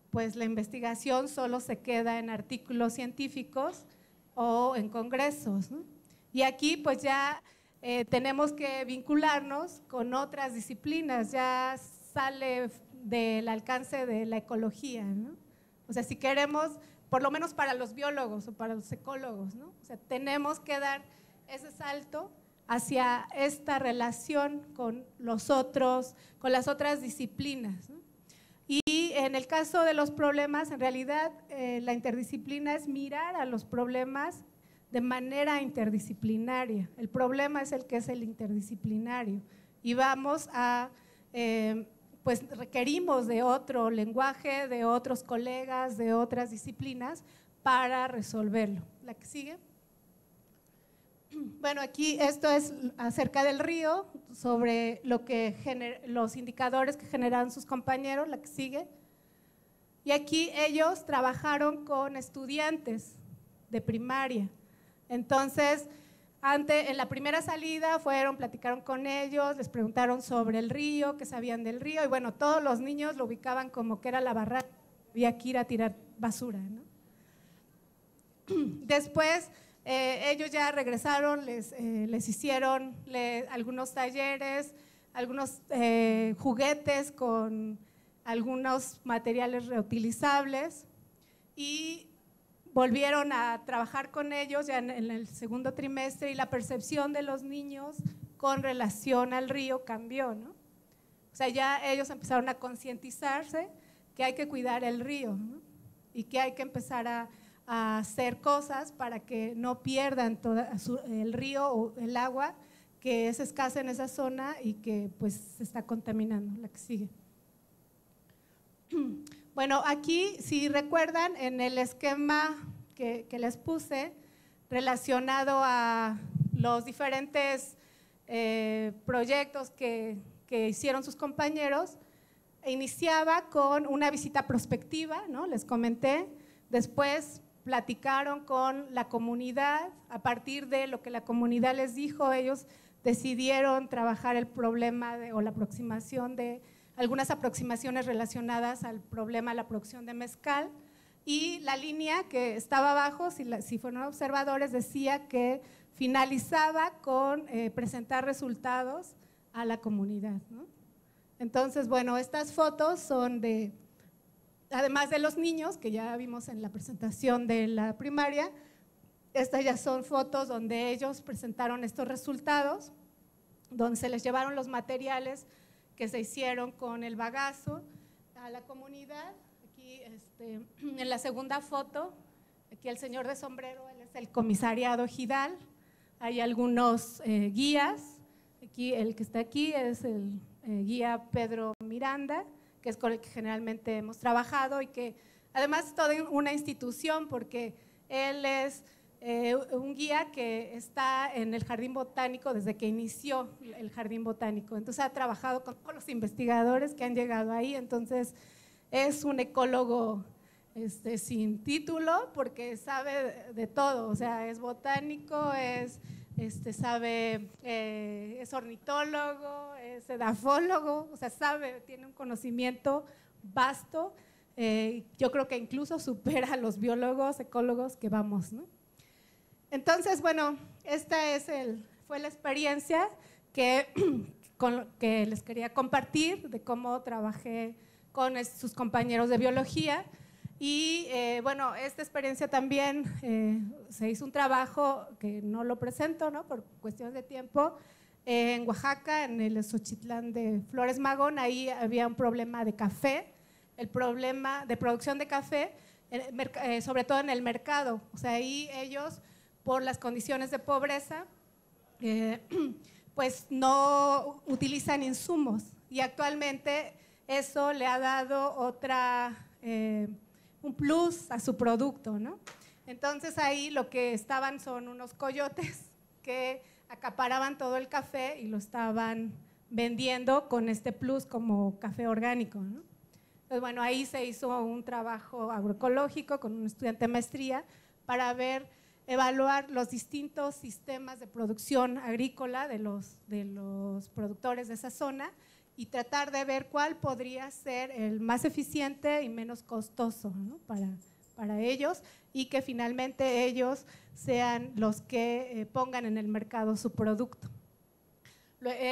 pues la investigación solo se queda en artículos científicos o en congresos, ¿no? Y aquí pues ya tenemos que vincularnos con otras disciplinas, ya sale del alcance de la ecología, ¿no? O sea, si queremos, por lo menos para los biólogos o para los ecólogos, ¿no? O sea, tenemos que dar ese salto hacia esta relación con las otras disciplinas, ¿no? Y en el caso de los problemas, en realidad la interdisciplina es mirar a los problemas de manera interdisciplinaria. El problema es el que es el interdisciplinario y vamos a, pues requerimos de otro lenguaje, de otros colegas, de otras disciplinas para resolverlo. La que sigue. Bueno, aquí esto es acerca del río, sobre los indicadores que generaron sus compañeros, la que sigue. Y aquí ellos trabajaron con estudiantes de primaria. Entonces, en la primera salida platicaron con ellos, les preguntaron sobre el río, qué sabían del río, y bueno, todos los niños lo ubicaban como que era la barranca, había que ir a tirar basura, ¿no? Después, ellos ya regresaron, les hicieron algunos talleres, algunos juguetes con algunos materiales reutilizables y volvieron a trabajar con ellos ya en el segundo trimestre y la percepción de los niños con relación al río cambió, ¿no? O sea, ya ellos empezaron a concientizarse que hay que cuidar el río, ¿no? Y que hay que empezar a a hacer cosas para que no pierdan el río o el agua que es escasa en esa zona y que pues se está contaminando. La que sigue. Bueno, aquí, si recuerdan, en el esquema que les puse relacionado a los diferentes proyectos que hicieron sus compañeros, iniciaba con una visita prospectiva, ¿no? Les comenté, después platicaron con la comunidad, a partir de lo que la comunidad les dijo, ellos decidieron trabajar el problema o la aproximación de algunas aproximaciones relacionadas al problema de la producción de mezcal, y la línea que estaba abajo, si fueron observadores, decía que finalizaba con presentar resultados a la comunidad, ¿no? Entonces, bueno, estas fotos son de, además de los niños, que ya vimos en la presentación de la primaria, estas ya son fotos donde ellos presentaron estos resultados, donde se les llevaron los materiales que se hicieron con el bagazo a la comunidad. Aquí en la segunda foto, aquí el señor de sombrero, él es el comisariado Gidal, hay algunos guías, aquí el que está aquí es el guía Pedro Miranda, que es con el que generalmente hemos trabajado y que además es toda una institución porque él es un guía que está en el Jardín Botánico desde que inició el Jardín Botánico. Entonces ha trabajado con todos los investigadores que han llegado ahí, entonces es un ecólogo sin título porque sabe de todo, o sea, es botánico, es ornitólogo, es edafólogo, o sea, tiene un conocimiento vasto, yo creo que incluso supera a los biólogos, ecólogos que vamos, ¿no? Entonces, bueno, esta fue la experiencia que les quería compartir de cómo trabajé con sus compañeros de biología. Y bueno, esta experiencia también se hizo un trabajo que no lo presento, ¿no? Por cuestiones de tiempo, en Oaxaca, en el Xochitlán de Flores Magón. Ahí había un problema de café, el problema de producción de café, sobre todo en el mercado. O sea, ahí ellos, por las condiciones de pobreza, pues no utilizan insumos, y actualmente eso le ha dado un plus a su producto, ¿no? Entonces ahí lo que estaban son unos coyotes que acaparaban todo el café y lo estaban vendiendo con este plus como café orgánico, ¿no? Entonces, bueno, ahí se hizo un trabajo agroecológico con un estudiante de maestría para evaluar los distintos sistemas de producción agrícola de los productores de esa zona y tratar de ver cuál podría ser el más eficiente y menos costoso, ¿no? para ellos, y que finalmente ellos sean los que pongan en el mercado su producto.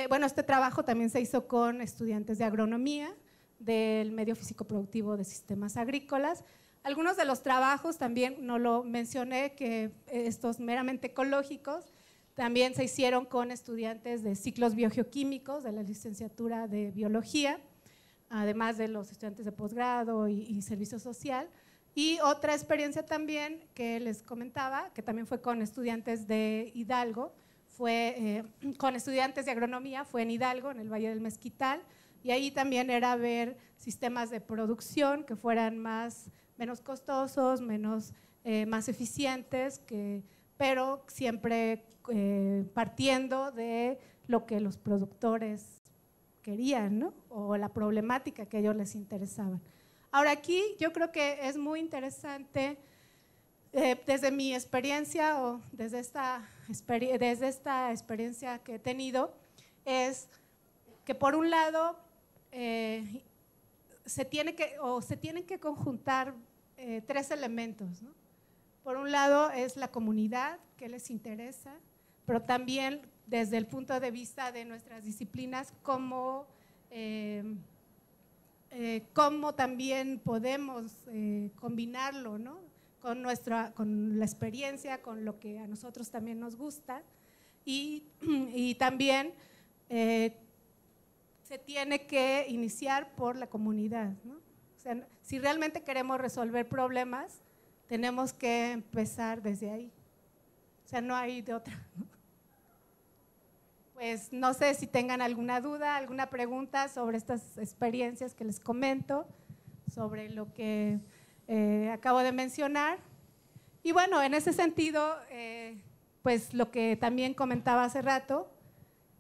Bueno, este trabajo también se hizo con estudiantes de agronomía del medio físico-productivo de sistemas agrícolas. Algunos de los trabajos también, no lo mencioné, que estos meramente ecológicos, también se hicieron con estudiantes de ciclos biogeoquímicos de la licenciatura de biología, además de los estudiantes de posgrado y servicio social. Y otra experiencia también que les comentaba, que también fue con estudiantes de Hidalgo, fue con estudiantes de agronomía, fue en Hidalgo, en el Valle del Mezquital, y ahí también era ver sistemas de producción que fueran menos costosos, más eficientes, pero siempre partiendo de lo que los productores querían, ¿no? O la problemática que a ellos les interesaban. Ahora aquí yo creo que es muy interesante, desde mi experiencia o desde esta experiencia que he tenido, es que por un lado se tienen que conjuntar tres elementos, ¿no? Por un lado es la comunidad, que les interesa, pero también desde el punto de vista de nuestras disciplinas, cómo también podemos combinarlo, ¿no? con la experiencia, con lo que a nosotros también nos gusta, y también se tiene que iniciar por la comunidad, ¿no? O sea, si realmente queremos resolver problemas, tenemos que empezar desde ahí. O sea, no hay de otra. Pues no sé si tengan alguna duda, alguna pregunta sobre estas experiencias que les comento, sobre lo que acabo de mencionar. Y bueno, en ese sentido, pues lo que también comentaba hace rato,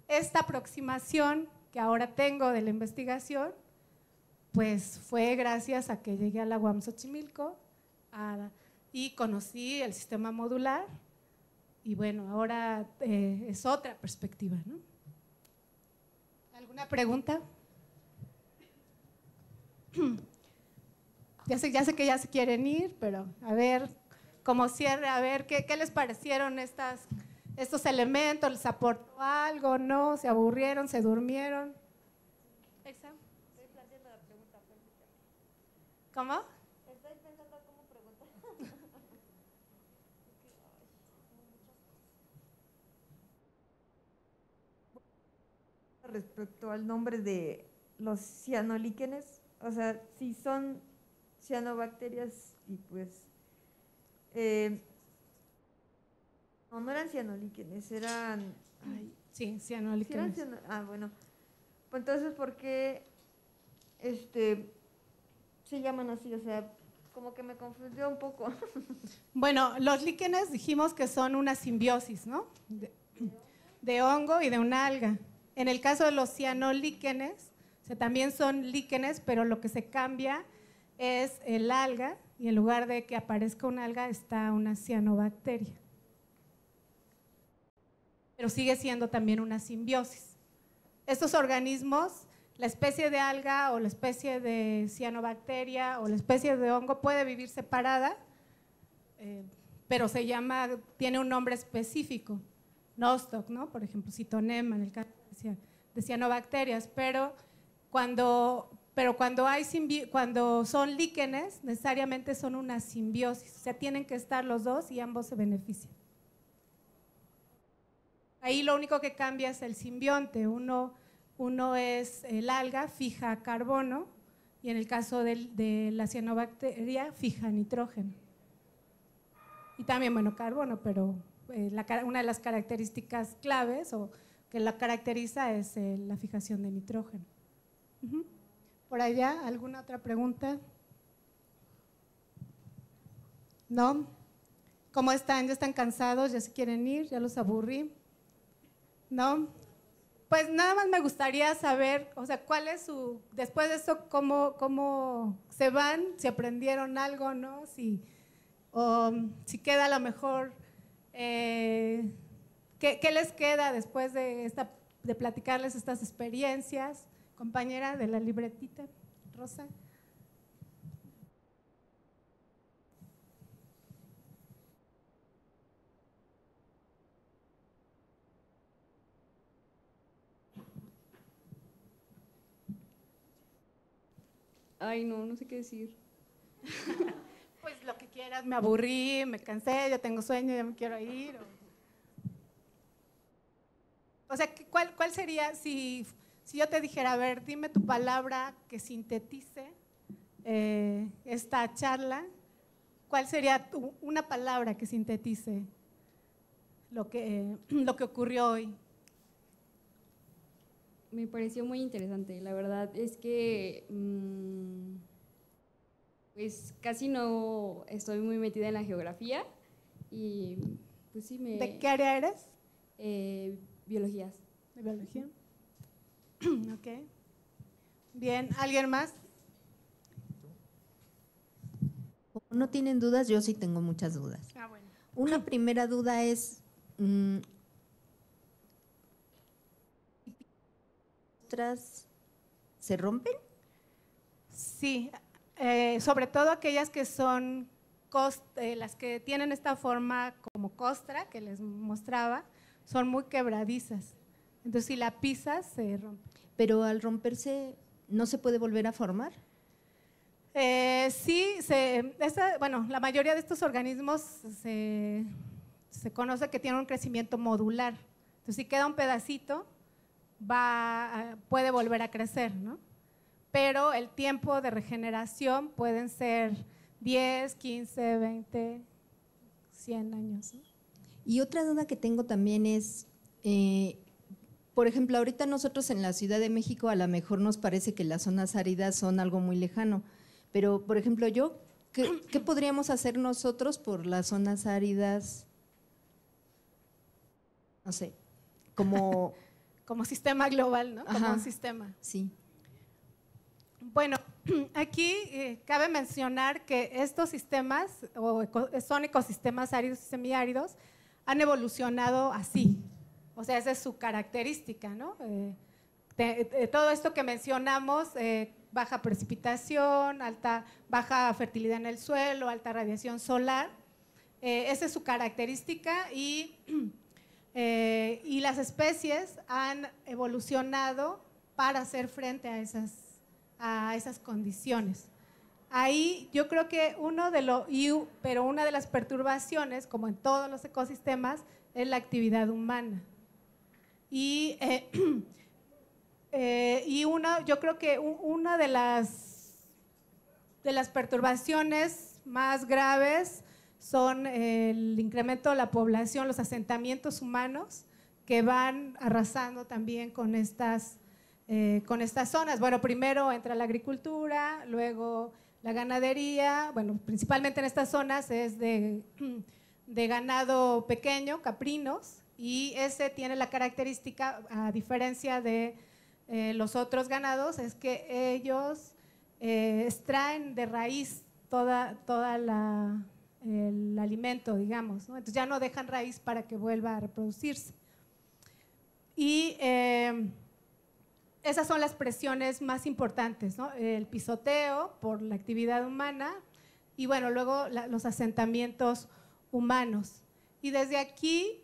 esta aproximación que ahora tengo de la investigación, pues fue gracias a que llegué a la UAM Xochimilco y conocí el sistema modular. Y bueno, ahora es otra perspectiva, ¿no? ¿Alguna pregunta? Ya sé que ya se quieren ir, pero a ver, como cierre, a ver, ¿qué les parecieron estos elementos? ¿Les aportó algo? ¿No? ¿Se aburrieron? ¿Se durmieron? Estoy planteando la pregunta. ¿Cómo? Estoy pensando cómo preguntar. Respecto al nombre de los cianolíquenes, o sea, si son cianobacterias y pues no eran cianolíquenes, eran sí, cianolíquenes. Bueno, pues entonces ¿por qué se llaman así? O sea, como que me confundió un poco. Bueno, los líquenes dijimos que son una simbiosis, ¿no? De hongo y de una alga. En el caso de los cianolíquenes, o sea, también son líquenes, pero lo que se cambia es el alga y en lugar de que aparezca una alga está una cianobacteria. Pero sigue siendo también una simbiosis. Estos organismos, la especie de alga o la especie de cianobacteria o la especie de hongo puede vivir separada, pero tiene un nombre específico, Nostoc, ¿no? Por ejemplo, Citonema, en el caso de cianobacterias, pero cuando son líquenes, necesariamente son una simbiosis, o sea, tienen que estar los dos y ambos se benefician. Ahí lo único que cambia es el simbionte, uno es el alga, fija carbono, y en el caso de la cianobacteria, fija nitrógeno. Y también, bueno, carbono, pero una de las características claves o que la caracteriza es la fijación de nitrógeno. ¿Por allá alguna otra pregunta? ¿No? ¿Cómo están? ¿Ya están cansados? ¿Ya se quieren ir? ¿Ya los aburrí? ¿No? Pues nada más me gustaría saber, o sea, cuál es después de eso, cómo se van, si aprendieron algo, ¿no? Si queda a lo mejor, ¿qué les queda después de platicarles estas experiencias? Compañera de la libretita, Rosa. Ay, no sé qué decir. Pues lo que quieras, me aburrí, me cansé, ya tengo sueño, ya me quiero ir. O sea, ¿cuál sería si yo te dijera, a ver, dime tu palabra que sintetice esta charla? ¿Cuál sería una palabra que sintetice lo que ocurrió hoy? Me pareció muy interesante. La verdad es que pues casi no estoy muy metida en la geografía y pues sí me… ¿De qué área eres? Biologías. ¿De biología? Ok. Bien, ¿alguien más? Como no tienen dudas, yo sí tengo muchas dudas. Bueno. Una primera duda es… ¿se rompen? Sí, sobre todo aquellas que son las que tienen esta forma como costra que les mostraba, son muy quebradizas. Entonces, si la pisas, se rompe. Pero al romperse, ¿no se puede volver a formar? Sí, bueno, la mayoría de estos organismos se conoce que tienen un crecimiento modular. Entonces, si queda un pedacito, puede volver a crecer, ¿no? Pero el tiempo de regeneración pueden ser 10, 15, 20, 100 años, ¿no? Y otra duda que tengo también es, por ejemplo, ahorita nosotros en la Ciudad de México a lo mejor nos parece que las zonas áridas son algo muy lejano, pero por ejemplo ¿qué podríamos hacer nosotros por las zonas áridas? No sé, como… Como sistema global, ¿no? Como Ajá, un sistema. Sí. Bueno, aquí cabe mencionar que estos sistemas son ecosistemas áridos y semiáridos, han evolucionado así, o sea, esa es su característica, ¿no? Todo esto que mencionamos, baja precipitación, baja fertilidad en el suelo, alta radiación solar, esa es su característica y las especies han evolucionado para hacer frente a esas condiciones. Ahí yo creo que una de las perturbaciones, como en todos los ecosistemas, es la actividad humana. Yo creo que una de las perturbaciones más graves son el incremento de la población, los asentamientos humanos que van arrasando también con estas zonas. Bueno, primero entra la agricultura, luego la ganadería, bueno, principalmente en estas zonas es de ganado pequeño, caprinos, y ese tiene la característica, a diferencia de los otros ganados, es que ellos extraen de raíz el alimento, digamos, ¿no? Entonces ya no dejan raíz para que vuelva a reproducirse. Y esas son las presiones más importantes, ¿no? El pisoteo por la actividad humana y bueno, luego los asentamientos humanos. Y desde aquí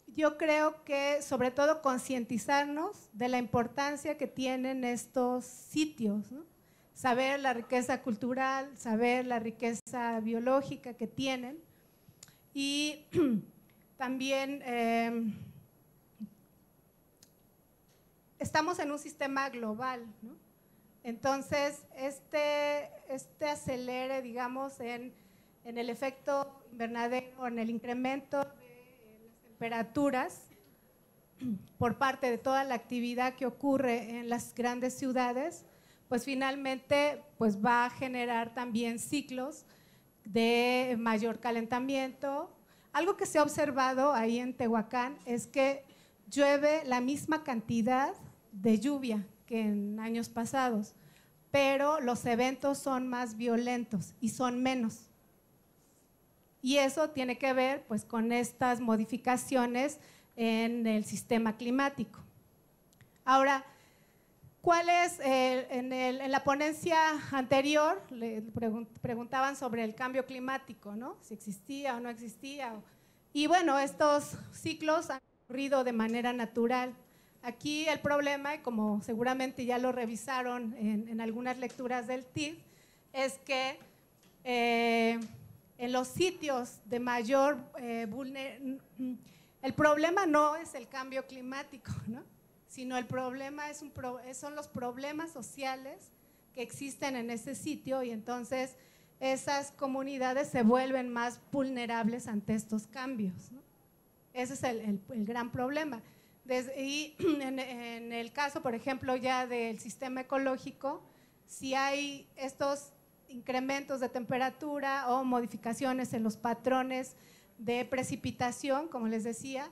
yo creo que sobre todo concientizarnos de la importancia que tienen estos sitios, ¿no? Saber la riqueza cultural, saber la riqueza biológica que tienen y también estamos en un sistema global, ¿no? Entonces este acelere, digamos, en el efecto invernadero, en el incremento de las temperaturas por parte de toda la actividad que ocurre en las grandes ciudades, pues finalmente pues va a generar también ciclos de mayor calentamiento. Algo que se ha observado ahí en Tehuacán es que llueve la misma cantidad de lluvia que en años pasados, pero los eventos son más violentos y son menos. Y eso tiene que ver pues con estas modificaciones en el sistema climático. Ahora, ¿cuál es? En la ponencia anterior le preguntaban sobre el cambio climático, ¿no? Si existía o no existía. Y bueno, estos ciclos han ocurrido de manera natural. Aquí el problema, y como seguramente ya lo revisaron en algunas lecturas del TID, es que en los sitios de mayor el problema no es el cambio climático, ¿no? Sino el problema son los problemas sociales que existen en ese sitio y entonces esas comunidades se vuelven más vulnerables ante estos cambios, ¿no? Ese es el gran problema. Y en el caso, por ejemplo, ya del sistema ecológico, si hay estos incrementos de temperatura o modificaciones en los patrones de precipitación, como les decía,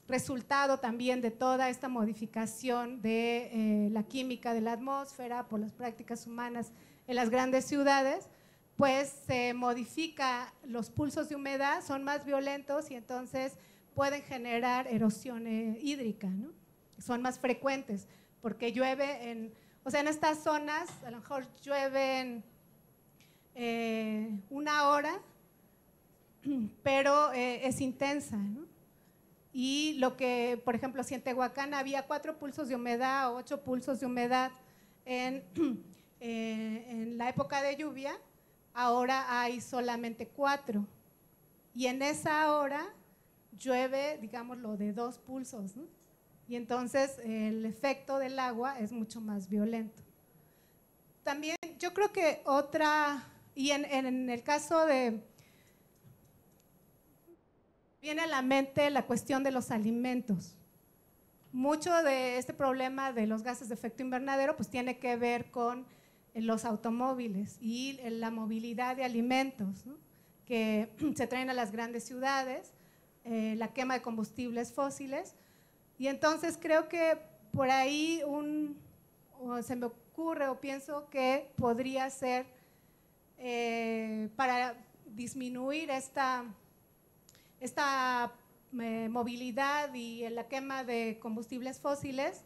resultado también de toda esta modificación de la química de la atmósfera por las prácticas humanas en las grandes ciudades, pues se modifica, los pulsos de humedad son más violentos y entonces pueden generar erosión hídrica, ¿no? Son más frecuentes porque llueve en estas zonas, a lo mejor llueve en una hora, pero es intensa, ¿no? Y lo que, por ejemplo, si en Tehuacán había 4 pulsos de humedad o 8 pulsos de humedad en la época de lluvia, ahora hay solamente 4. Y en esa hora llueve, digámoslo, de 2 pulsos, ¿no? Y entonces el efecto del agua es mucho más violento. También yo creo que otra Y en el caso de, viene a la mente la cuestión de los alimentos. Mucho de este problema de los gases de efecto invernadero pues tiene que ver con los automóviles y la movilidad de alimentos, ¿no?, que se traen a las grandes ciudades, la quema de combustibles fósiles. Y entonces creo que por ahí se me ocurre o pienso que podría ser para disminuir esta movilidad y la quema de combustibles fósiles,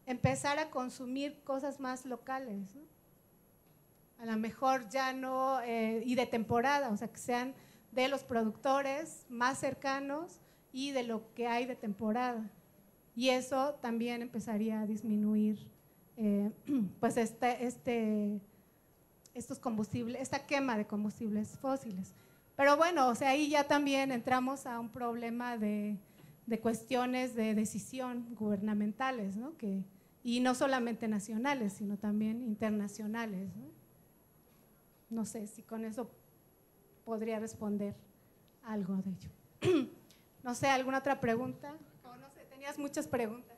empezar a consumir cosas más locales, ¿no? A lo mejor ya no, y de temporada, o sea, que sean de los productores más cercanos y de lo que hay de temporada. Y eso también empezaría a disminuir pues estos combustibles, esta quema de combustibles fósiles. Pero bueno, o sea, ahí ya también entramos a un problema de cuestiones de decisión gubernamentales, ¿no? Y no solamente nacionales, sino también internacionales, ¿no? No sé si con eso podría responder algo de ello. No sé, ¿alguna otra pregunta? O no sé, tenías muchas preguntas.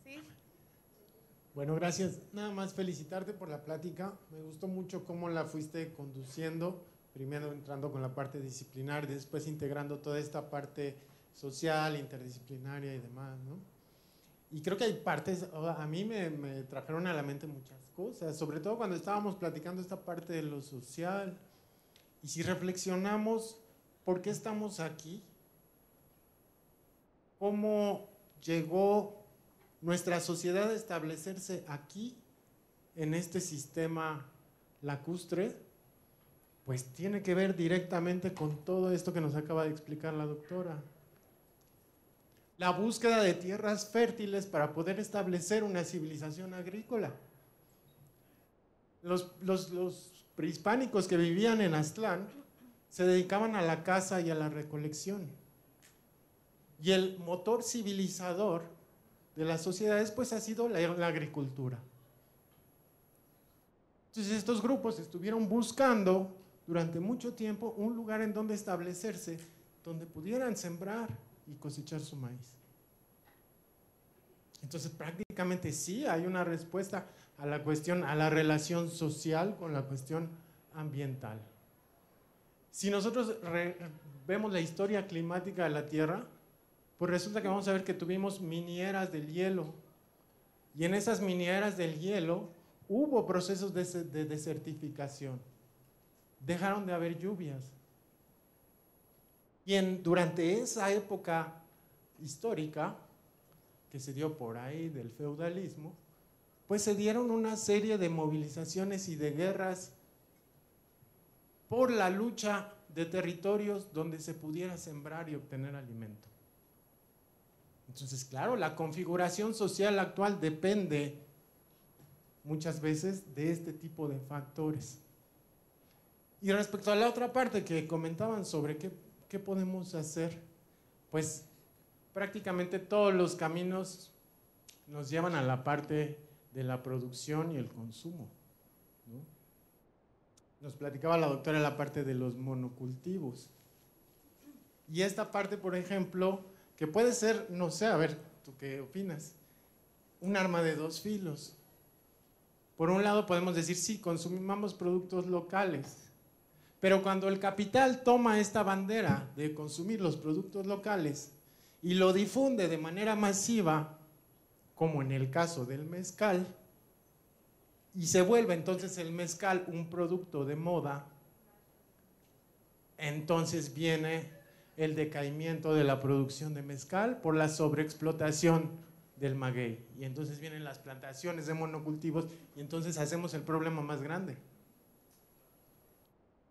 ¿Sí? Bueno, gracias. Nada más felicitarte por la plática. Me gustó mucho cómo la fuiste conduciendo, primero entrando con la parte disciplinar, después integrando toda esta parte social, interdisciplinaria y demás, ¿no? Y creo que hay partes, a mí me trajeron a la mente muchas cosas, sobre todo cuando estábamos platicando esta parte de lo social. Y si reflexionamos, ¿por qué estamos aquí? ¿Cómo llegó nuestra sociedad a establecerse aquí, en este sistema lacustre? Pues tiene que ver directamente con todo esto que nos acaba de explicar la doctora. La búsqueda de tierras fértiles para poder establecer una civilización agrícola. Los prehispánicos que vivían en Aztlán se dedicaban a la caza y a la recolección. Y el motor civilizador de las sociedades pues ha sido la agricultura. Entonces estos grupos estuvieron buscando durante mucho tiempo un lugar en donde establecerse, donde pudieran sembrar y cosechar su maíz. Entonces prácticamente sí hay una respuesta a la cuestión, a la relación social con la cuestión ambiental. Si nosotros vemos la historia climática de la Tierra, pues resulta que vamos a ver que tuvimos mini eras del hielo, y en esas mini eras del hielo hubo procesos de desertificación, dejaron de haber lluvias. Y durante esa época histórica, que se dio por ahí del feudalismo, pues se dieron una serie de movilizaciones y de guerras por la lucha de territorios donde se pudiera sembrar y obtener alimento. Entonces, claro, la configuración social actual depende muchas veces de este tipo de factores. Y respecto a la otra parte que comentaban sobre ¿qué podemos hacer? Pues prácticamente todos los caminos nos llevan a la parte de la producción y el consumo, ¿no? Nos platicaba la doctora la parte de los monocultivos. Y esta parte, por ejemplo, que puede ser, no sé, a ver, ¿tú qué opinas? Un arma de dos filos. Por un lado podemos decir, sí, consumimos productos locales. Pero cuando el capital toma esta bandera de consumir los productos locales y lo difunde de manera masiva, como en el caso del mezcal, y se vuelve entonces el mezcal un producto de moda, entonces viene el decaimiento de la producción de mezcal por la sobreexplotación del maguey. Y entonces vienen las plantaciones de monocultivos y entonces hacemos el problema más grande.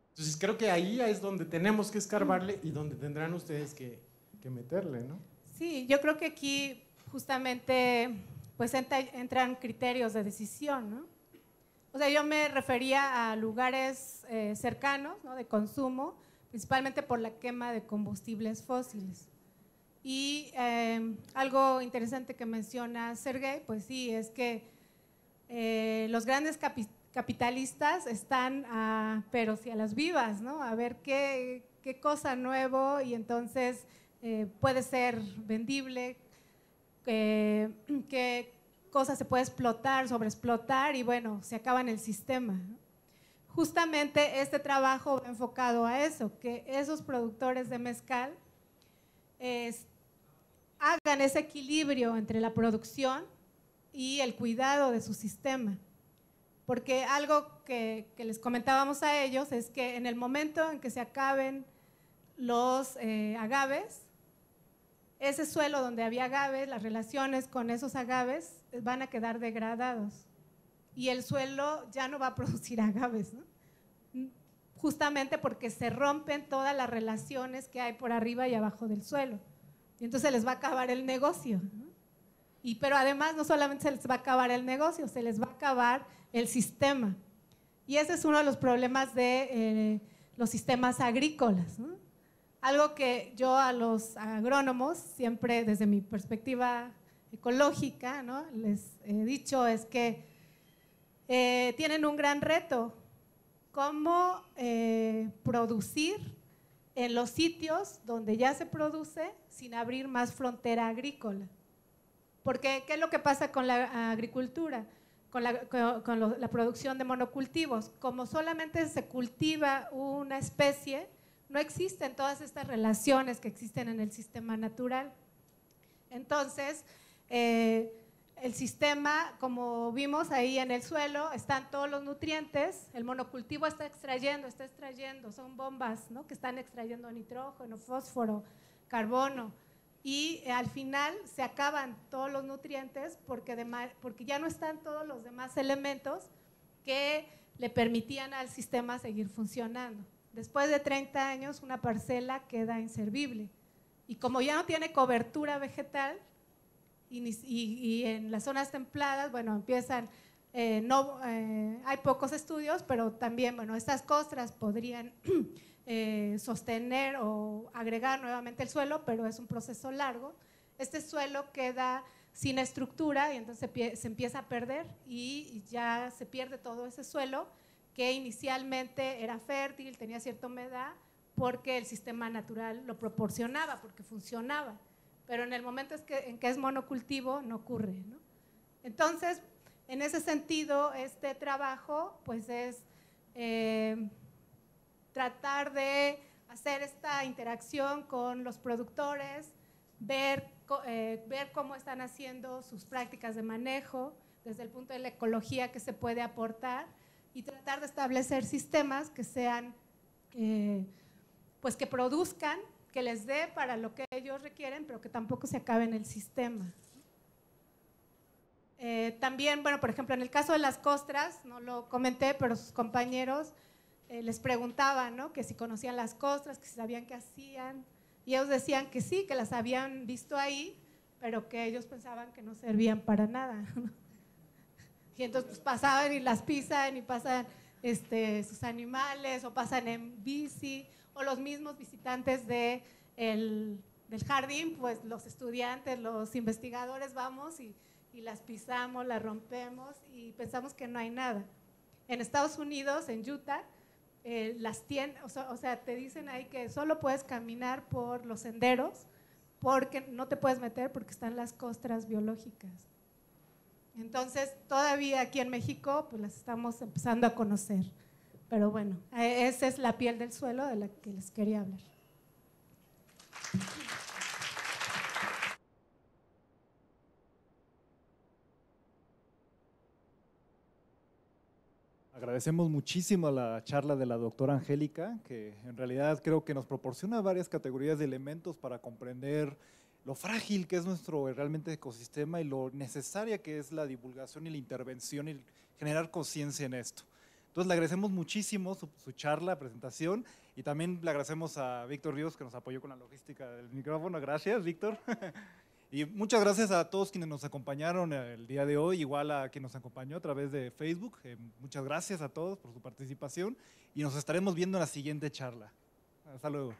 Entonces creo que ahí es donde tenemos que escarbarle y donde tendrán ustedes que meterle, ¿no? Sí, yo creo que aquí justamente pues entran criterios de decisión, ¿no? O sea, yo me refería a lugares cercanos, ¿no?, de consumo, principalmente por la quema de combustibles fósiles. Y algo interesante que menciona Sergey, pues sí, es que los grandes capitalistas están pero sí a las vivas, ¿no? A ver qué cosa nuevo y entonces puede ser vendible, qué cosa se puede explotar, sobreexplotar y bueno, se acaba en el sistema, ¿no? Justamente este trabajo va enfocado a eso, que esos productores de mezcal hagan ese equilibrio entre la producción y el cuidado de su sistema. Porque algo que les comentábamos a ellos es que en el momento en que se acaben los agaves, ese suelo donde había agaves, las relaciones con esos agaves van a quedar degradados y el suelo ya no va a producir agaves, ¿no? Justamente porque se rompen todas las relaciones que hay por arriba y abajo del suelo. Y entonces se les va a acabar el negocio, ¿no? Pero además no solamente se les va a acabar el negocio, se les va a acabar el sistema. Y ese es uno de los problemas de los sistemas agrícolas, ¿no? Algo que yo a los agrónomos, siempre desde mi perspectiva ecológica, ¿no?, les he dicho es que tienen un gran reto, cómo producir en los sitios donde ya se produce sin abrir más frontera agrícola. Porque, ¿qué es lo que pasa con la agricultura? Con la producción de monocultivos. Como solamente se cultiva una especie, no existen todas estas relaciones que existen en el sistema natural. Entonces, el sistema, como vimos ahí en el suelo, están todos los nutrientes, el monocultivo está extrayendo, son bombas, ¿no?, que están extrayendo nitrógeno, fósforo, carbono, y al final se acaban todos los nutrientes porque ya no están todos los demás elementos que le permitían al sistema seguir funcionando. Después de 30 años, una parcela queda inservible. Y como ya no tiene cobertura vegetal, y en las zonas templadas, bueno, empiezan, hay pocos estudios, pero también, bueno, estas costras podrían sostener o agregar nuevamente el suelo, pero es un proceso largo. Este suelo queda sin estructura y entonces se empieza a perder y ya se pierde todo ese suelo que inicialmente era fértil, tenía cierta humedad, porque el sistema natural lo proporcionaba, porque funcionaba. Pero en el momento en que es monocultivo no ocurre, ¿no? Entonces, en ese sentido, este trabajo pues es tratar de hacer esta interacción con los productores, ver cómo están haciendo sus prácticas de manejo desde el punto de la ecología que se puede aportar y tratar de establecer sistemas que sean, pues que produzcan, que les dé para lo que ellos requieren, pero que tampoco se acabe en el sistema. También, bueno, por ejemplo, en el caso de las costras, no lo comenté, pero sus compañeros les preguntaban, ¿no?, que si conocían las costras, que si sabían qué hacían, y ellos decían que sí, que las habían visto ahí, pero que ellos pensaban que no servían para nada, ¿no? Y entonces pues, pasaban y las pisan y pasan sus animales o pasan en bici, o los mismos visitantes del jardín, pues los estudiantes, los investigadores vamos y las pisamos, las rompemos y pensamos que no hay nada. En Estados Unidos, en Utah, las tiendas, o sea, te dicen ahí que solo puedes caminar por los senderos porque no te puedes meter porque están las costras biológicas. Entonces, todavía aquí en México, pues las estamos empezando a conocer. Pero bueno, esa es la piel del suelo de la que les quería hablar. Agradecemos muchísimo la charla de la doctora Angélica, que en realidad creo que nos proporciona varias categorías de elementos para comprender lo frágil que es nuestro realmente ecosistema y lo necesaria que es la divulgación y la intervención y generar conciencia en esto. Entonces le agradecemos muchísimo su charla, presentación, y también le agradecemos a Víctor Ríos que nos apoyó con la logística del micrófono. Gracias, Víctor. Y muchas gracias a todos quienes nos acompañaron el día de hoy, igual a quien nos acompañó a través de Facebook. Muchas gracias a todos por su participación y nos estaremos viendo en la siguiente charla. Hasta luego.